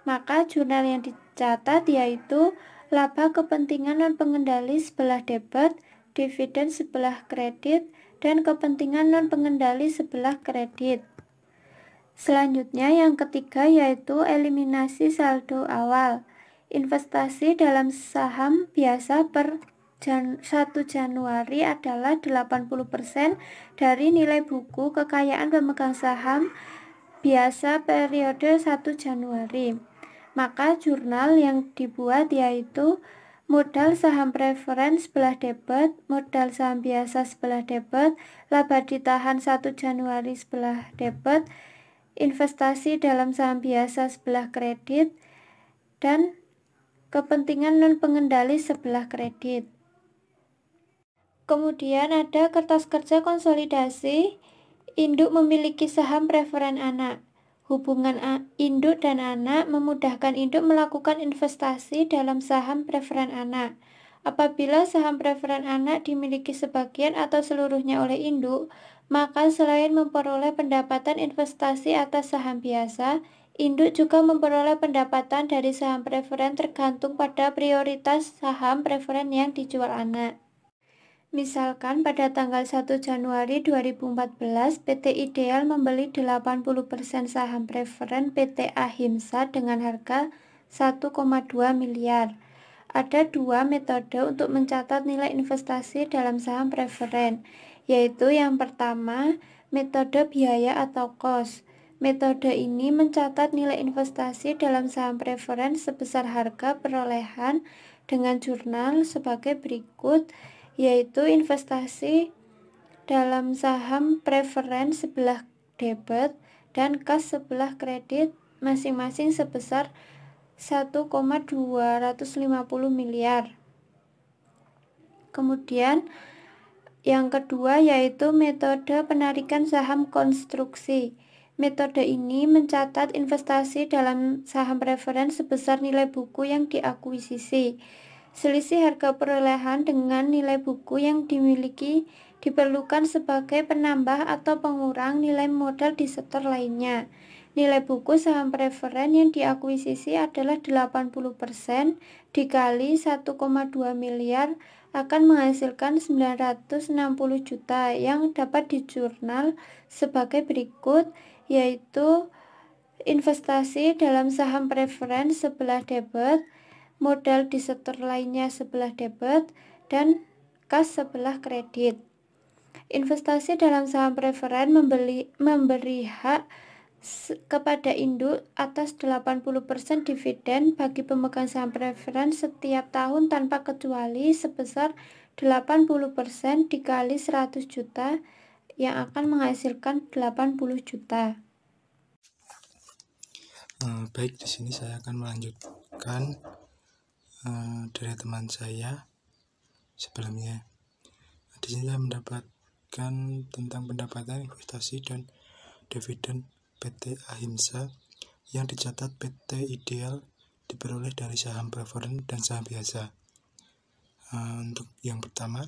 Maka jurnal yang dicatat yaitu laba kepentingan non pengendali sebelah debit, dividen sebelah kredit, dan kepentingan non pengendali sebelah kredit. Selanjutnya yang ketiga yaitu eliminasi saldo awal. Investasi dalam saham biasa per 1 Januari adalah 80% dari nilai buku kekayaan pemegang saham biasa periode 1 Januari. Maka jurnal yang dibuat yaitu modal saham preferen sebelah debit, modal saham biasa sebelah debit, laba ditahan 1 Januari sebelah debit, investasi dalam saham biasa sebelah kredit, dan kepentingan non pengendali sebelah kredit. Kemudian ada kertas kerja konsolidasi induk memiliki saham preferen anak. Hubungan induk dan anak memudahkan induk melakukan investasi dalam saham preferen anak. Apabila saham preferen anak dimiliki sebagian atau seluruhnya oleh induk, maka selain memperoleh pendapatan investasi atas saham biasa, induk juga memperoleh pendapatan dari saham preferen tergantung pada prioritas saham preferen yang dijual anak. Misalkan pada tanggal 1 Januari 2014, PT Ideal membeli 80% saham preferen PT Ahimsa dengan harga 1,2 miliar. Ada dua metode untuk mencatat nilai investasi dalam saham preferen, yaitu yang pertama, metode biaya atau cost. Metode ini mencatat nilai investasi dalam saham preferen sebesar harga perolehan dengan jurnal sebagai berikut, yaitu investasi dalam saham preferen sebelah debit dan kas sebelah kredit masing-masing sebesar 1,250 miliar. Kemudian yang kedua yaitu metode penarikan saham konstruksi. Metode ini mencatat investasi dalam saham preferen sebesar nilai buku yang diakuisisi. Selisih harga perolehan dengan nilai buku yang dimiliki diperlukan sebagai penambah atau pengurang nilai modal di setor lainnya. Nilai buku saham preferen yang diakuisisi adalah 80% dikali 1,2 miliar akan menghasilkan 960 juta yang dapat dijurnal sebagai berikut, yaitu investasi dalam saham preferen sebelah debit, modal di setor lainnya sebelah debit, dan kas sebelah kredit. Investasi dalam saham preferen memberi hak kepada induk atas 80% dividen bagi pemegang saham preferen setiap tahun tanpa kecuali sebesar 80% dikali 100 juta yang akan menghasilkan 80 juta. Baik, di sini saya akan melanjutkan dari teman saya sebelumnya. Di sini saya mendapatkan tentang pendapatan investasi dan dividen PT Ahimsa yang dicatat PT Ideal diperoleh dari saham preferen dan saham biasa. Untuk yang pertama,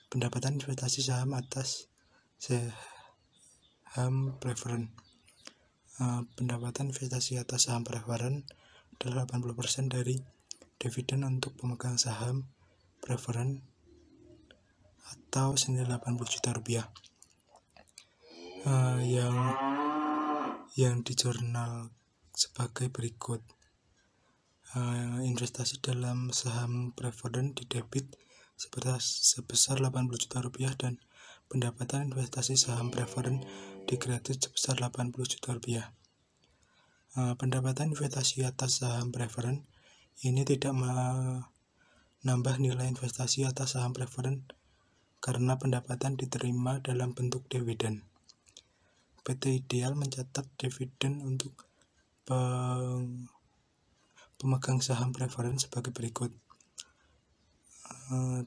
pendapatan investasi saham atas saham preferen. Pendapatan investasi atas saham preferen adalah 80% dari dividen untuk pemegang saham preferen atau senilai 80 juta rupiah. Yang dijurnal sebagai berikut. Investasi dalam saham preferen didebit sebesar 80 juta rupiah dan pendapatan investasi saham preferen dikredit sebesar 80 juta rupiah. Pendapatan investasi atas saham preferen ini tidak menambah nilai investasi atas saham preferen karena pendapatan diterima dalam bentuk dividen. PT Ideal mencatat dividen untuk pemegang saham preferen sebagai berikut.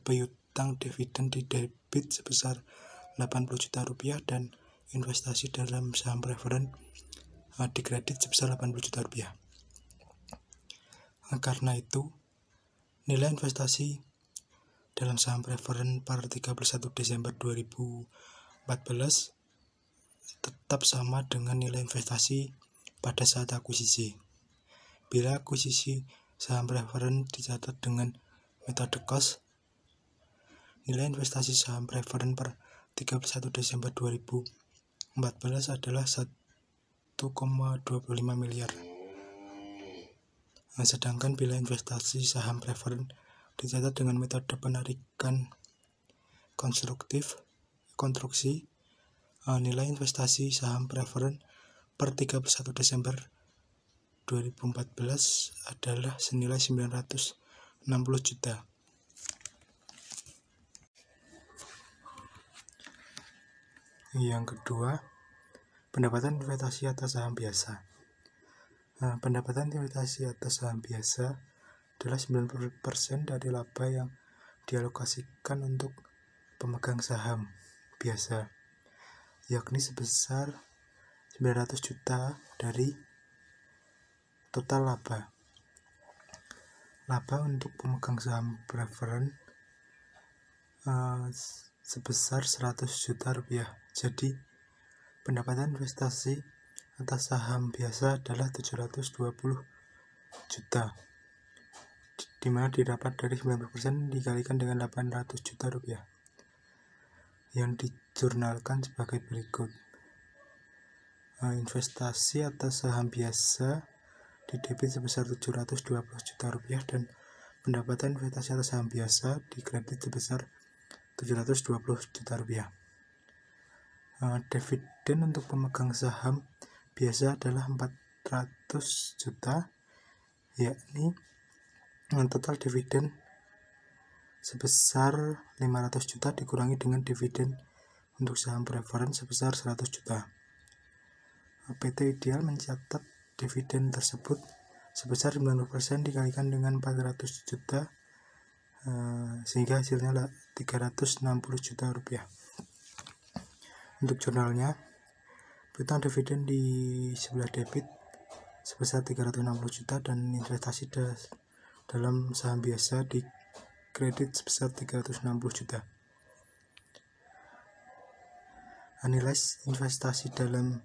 Piutang dividen didebit sebesar 80 juta rupiah dan investasi dalam saham preferen dikredit sebesar 80 juta rupiah. Karena itu, nilai investasi dalam saham preferen per 31 Desember 2014 tetap sama dengan nilai investasi pada saat akuisisi. Bila akuisisi saham preferen dicatat dengan metode cost, nilai investasi saham preferen per 31 Desember 2014 adalah 1,25 miliar. Sedangkan bila investasi saham preferen dicatat dengan metode penarikan konstruksi, nilai investasi saham preferen per 31 Desember 2014 adalah senilai 960 juta. Yang kedua, pendapatan investasi atas saham biasa. Pendapatan investasi atas saham biasa adalah 90% dari laba yang dialokasikan untuk pemegang saham biasa, yakni sebesar 900 juta dari total laba. Laba untuk pemegang saham preferen sebesar 100 juta rupiah. Jadi pendapatan investasi atas saham biasa adalah 720 juta, dimana didapat dari 90% dikalikan dengan 800 juta rupiah, yang dijurnalkan sebagai berikut. Investasi atas saham biasa didebit sebesar 720 juta rupiah dan pendapatan investasi atas saham biasa dikredit sebesar 720 juta rupiah. Dividen untuk pemegang saham biasa adalah 400 juta, yakni total dividen sebesar 500 juta dikurangi dengan dividen untuk saham preferen sebesar 100 juta. PT Ideal mencatat dividen tersebut sebesar 90% dikalikan dengan 400 juta, sehingga hasilnya 360 juta rupiah. Untuk jurnalnya, piutang dividen di sebelah debit sebesar 360 juta dan investasi dalam saham biasa di kredit sebesar 360 juta. Nilai investasi dalam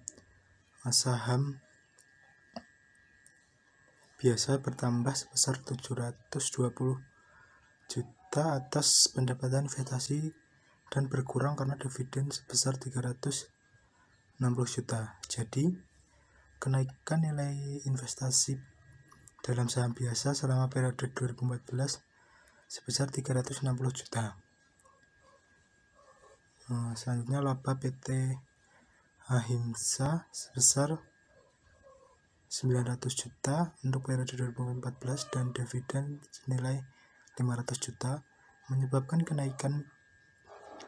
saham biasa bertambah sebesar 720 juta atas pendapatan investasi dan berkurang karena dividen sebesar 360 juta. Jadi, kenaikan nilai investasi dalam saham biasa selama periode 2014 sebesar 360 juta. Selanjutnya laba PT Ahimsa sebesar 900 juta untuk periode 2014 dan dividen senilai 500 juta menyebabkan kenaikan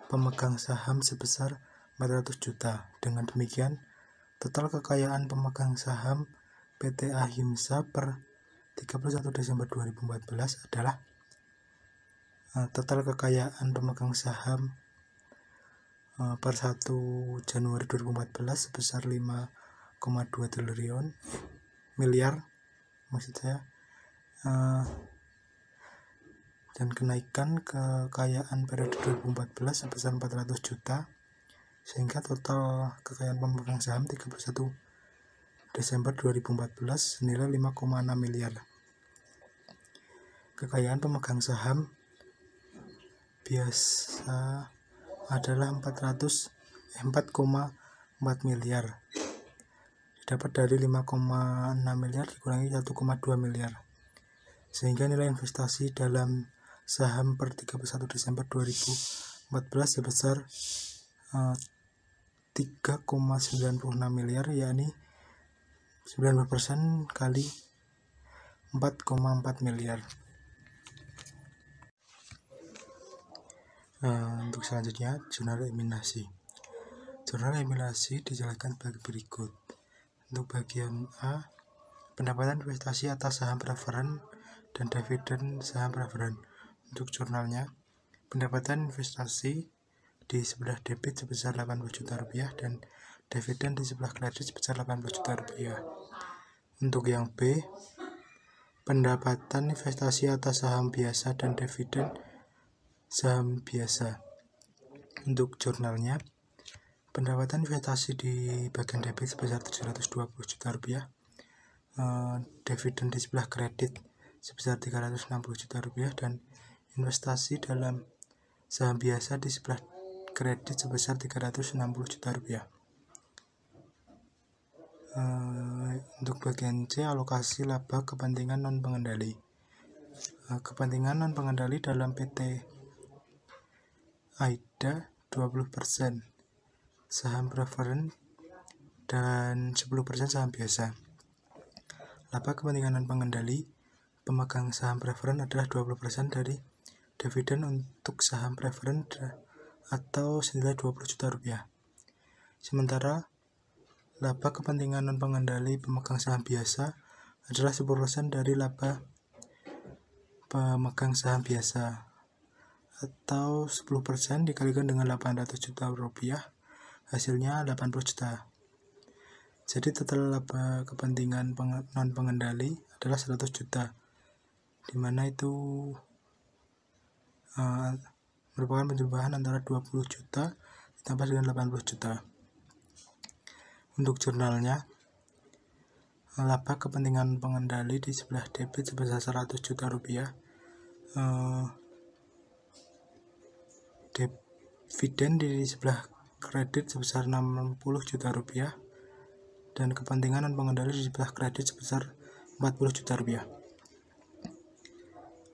pemegang saham sebesar 400 juta. Dengan demikian, total kekayaan pemegang saham PT Ahimsa per 31 Desember 2014 adalah total kekayaan pemegang saham per 1 Januari 2014 sebesar 5,2 triliun miliar maksud saya, dan kenaikan kekayaan periode 2014 sebesar 400 juta, sehingga total kekayaan pemegang saham 31 Desember 2014 senilai 5,6 miliar. Kekayaan pemegang saham biasa adalah 4,4 miliar, didapat dari 5,6 miliar dikurangi 1,2 miliar, sehingga nilai investasi dalam saham per 31 Desember 2014 sebesar 3,96 miliar, yakni 90% kali 4,4 miliar. Untuk selanjutnya, jurnal eliminasi. Jurnal eliminasi dijelaskan sebagai berikut. Untuk bagian A, pendapatan investasi atas saham preferen dan dividen saham preferen. Untuk jurnalnya, pendapatan investasi di sebelah debit sebesar 80 juta rupiah dan dividen di sebelah kredit sebesar 80 juta rupiah. Untuk yang B, pendapatan investasi atas saham biasa dan dividen saham biasa. Untuk jurnalnya, pendapatan investasi di bagian debit sebesar 720 juta rupiah, dividen di sebelah kredit sebesar 360 juta rupiah, dan investasi dalam saham biasa di sebelah kredit sebesar 360 juta rupiah. Untuk bagian C, alokasi laba kepentingan non-pengendali. Kepentingan non-pengendali dalam PT AIDA 20% saham preferen dan 10% saham biasa. Laba kepentingan non-pengendali pemegang saham preferen adalah 20% dari dividen untuk saham preferen atau senilai 20 juta rupiah. Sementara laba kepentingan non-pengendali pemegang saham biasa adalah 10% dari laba pemegang saham biasa atau 10% dikalikan dengan 800 juta rupiah, hasilnya 80 juta. Jadi total laba kepentingan non-pengendali adalah 100 juta, dimana itu merupakan penjumlahan antara 20 juta ditambah dengan 80 juta. Untuk jurnalnya, laba kepentingan pengendali di sebelah debit sebesar 100 juta rupiah, dividen di sebelah kredit sebesar 60 juta rupiah, dan kepentingan non pengendali di sebelah kredit sebesar 40 juta rupiah.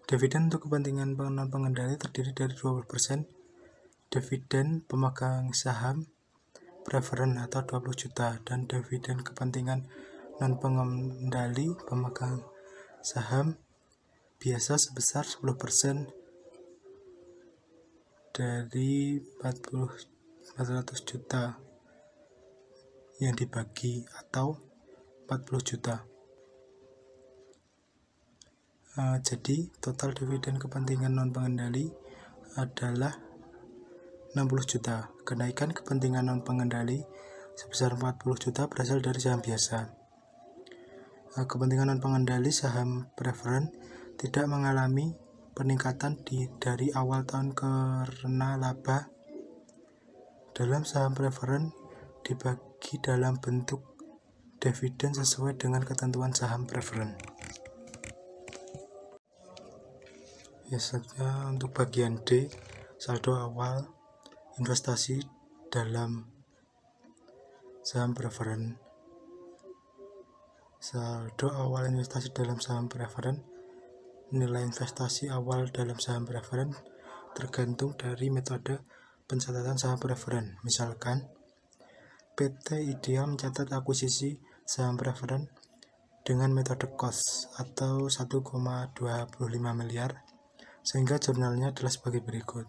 Dividen untuk kepentingan non pengendali terdiri dari 20% dividen pemegang saham preferen atau 20 juta dan dividen kepentingan non pengendali pemegang saham biasa sebesar 10% dari 400 juta yang dibagi atau 40 juta. Jadi total dividen kepentingan non pengendali adalah 60 juta. Kenaikan kepentingan non pengendali sebesar 40 juta berasal dari saham biasa. Kepentingan non pengendali saham preferen tidak mengalami peningkatan dari awal tahun karena laba dalam saham preferen dibagi dalam bentuk dividen sesuai dengan ketentuan saham preferen. Selanjutnya untuk bagian D, saldo awal investasi dalam saham preferen. Saldo awal investasi dalam saham preferen, nilai investasi awal dalam saham preferen tergantung dari metode pencatatan saham preferen. Misalkan PT Ideal mencatat akuisisi saham preferen dengan metode cost atau 1,25 miliar, sehingga jurnalnya adalah sebagai berikut.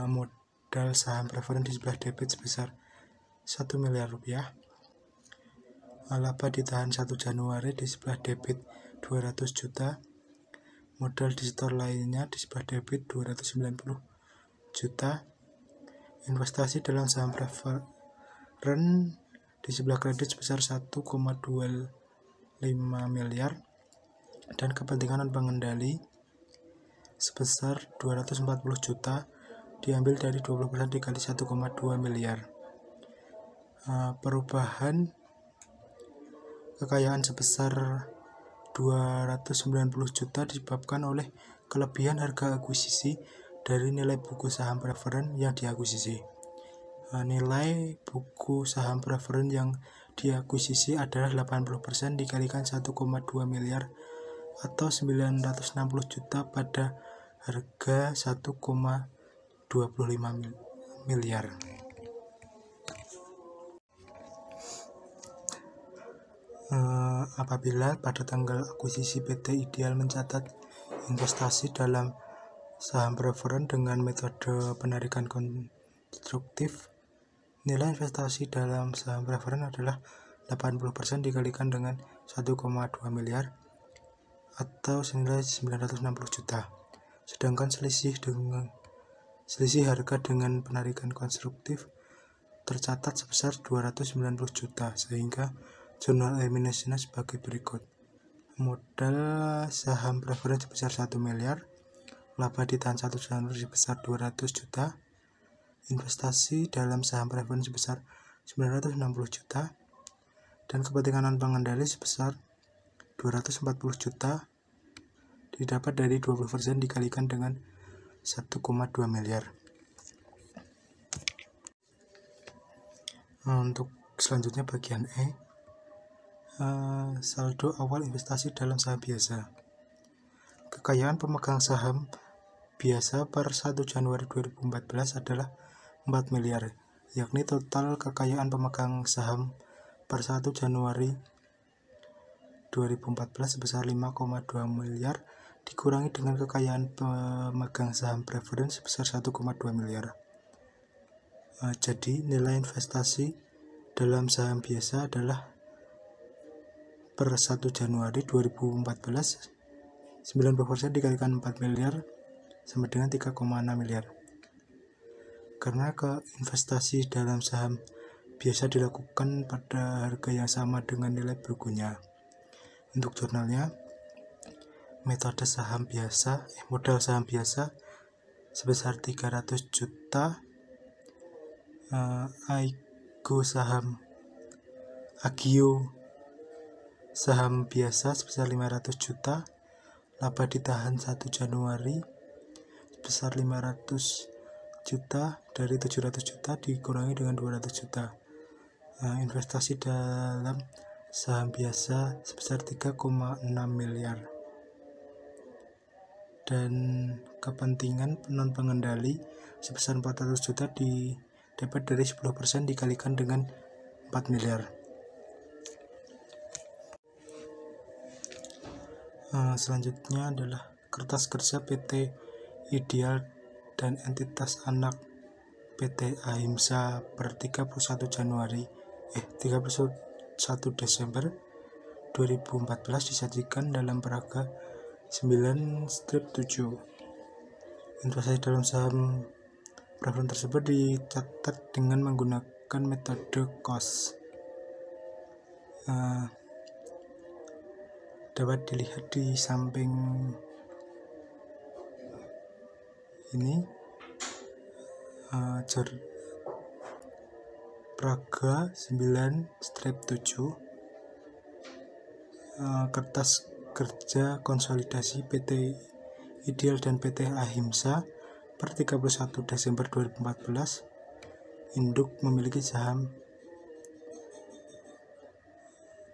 Modal saham preferen di sebelah debit sebesar 1 miliar rupiah. Laba ditahan 1 Januari di sebelah debit 200 juta. Modal di store lainnya di sebelah debit 290 juta. Investasi dalam saham preferen di sebelah kredit sebesar 1,25 miliar dan kepentingan non pengendali sebesar 240 juta diambil dari 20% dikali 1,2 miliar. Perubahan kekayaan sebesar 290 juta disebabkan oleh kelebihan harga akuisisi dari nilai buku saham preferen yang diakuisisi. Nilai buku saham preferen yang diakuisisi adalah 80% dikalikan 1,2 miliar atau 960 juta pada harga 1,25 miliar. Apabila pada tanggal akuisisi PT Ideal mencatat investasi dalam saham preferen dengan metode penarikan konstruktif, nilai investasi dalam saham preferen adalah 80% dikalikan dengan 1,2 miliar atau senilai 960 juta. Sedangkan selisih harga dengan penarikan konstruktif tercatat sebesar 290 juta, sehingga jurnal eliminasinya sebagai berikut. Modal saham preferen sebesar 1 miliar, laba ditahan 1 Januari sebesar 200 juta, investasi dalam saham preferen sebesar 960 juta, dan kepentingan non pengendali sebesar 240 juta didapat dari 20% dikalikan dengan 1,2 miliar. Untuk Selanjutnya bagian E, saldo awal investasi dalam saham biasa. Kekayaan pemegang saham biasa per 1 Januari 2014 adalah 4 miliar, yakni total kekayaan pemegang saham per 1 Januari 2014 sebesar 5,2 miliar dikurangi dengan kekayaan pemegang saham preference sebesar 1,2 miliar. Jadi nilai investasi dalam saham biasa adalah per 1 Januari 2014 90% dikalikan 4 miliar sama dengan 3,6 miliar. Karena investasi dalam saham biasa dilakukan pada harga yang sama dengan nilai bukunya. Untuk jurnalnya, metode saham biasa, modal saham biasa sebesar 300 juta, Agio saham biasa sebesar 500 juta, laba ditahan 1 Januari sebesar 500 juta, dari 700 juta dikurangi dengan 200 juta. Investasi dalam saham biasa sebesar 3,6 miliar. Dan kepentingan non pengendali sebesar 400 juta didapat dari 10% dikalikan dengan 4 miliar. Selanjutnya adalah kertas kerja PT Ideal dan entitas anak PT Ahimsa per 31 Desember 2014 disajikan dalam peraga 9-7. Investasi dalam saham preference tersebut dicatat dengan menggunakan metode cost. Dapat dilihat di samping ini, Praga 9-7, kertas kerja konsolidasi PT Ideal dan PT Ahimsa per 31 Desember 2014. Induk memiliki saham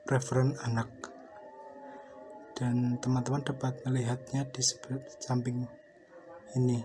preferen anak, dan teman-teman dapat melihatnya di samping ini.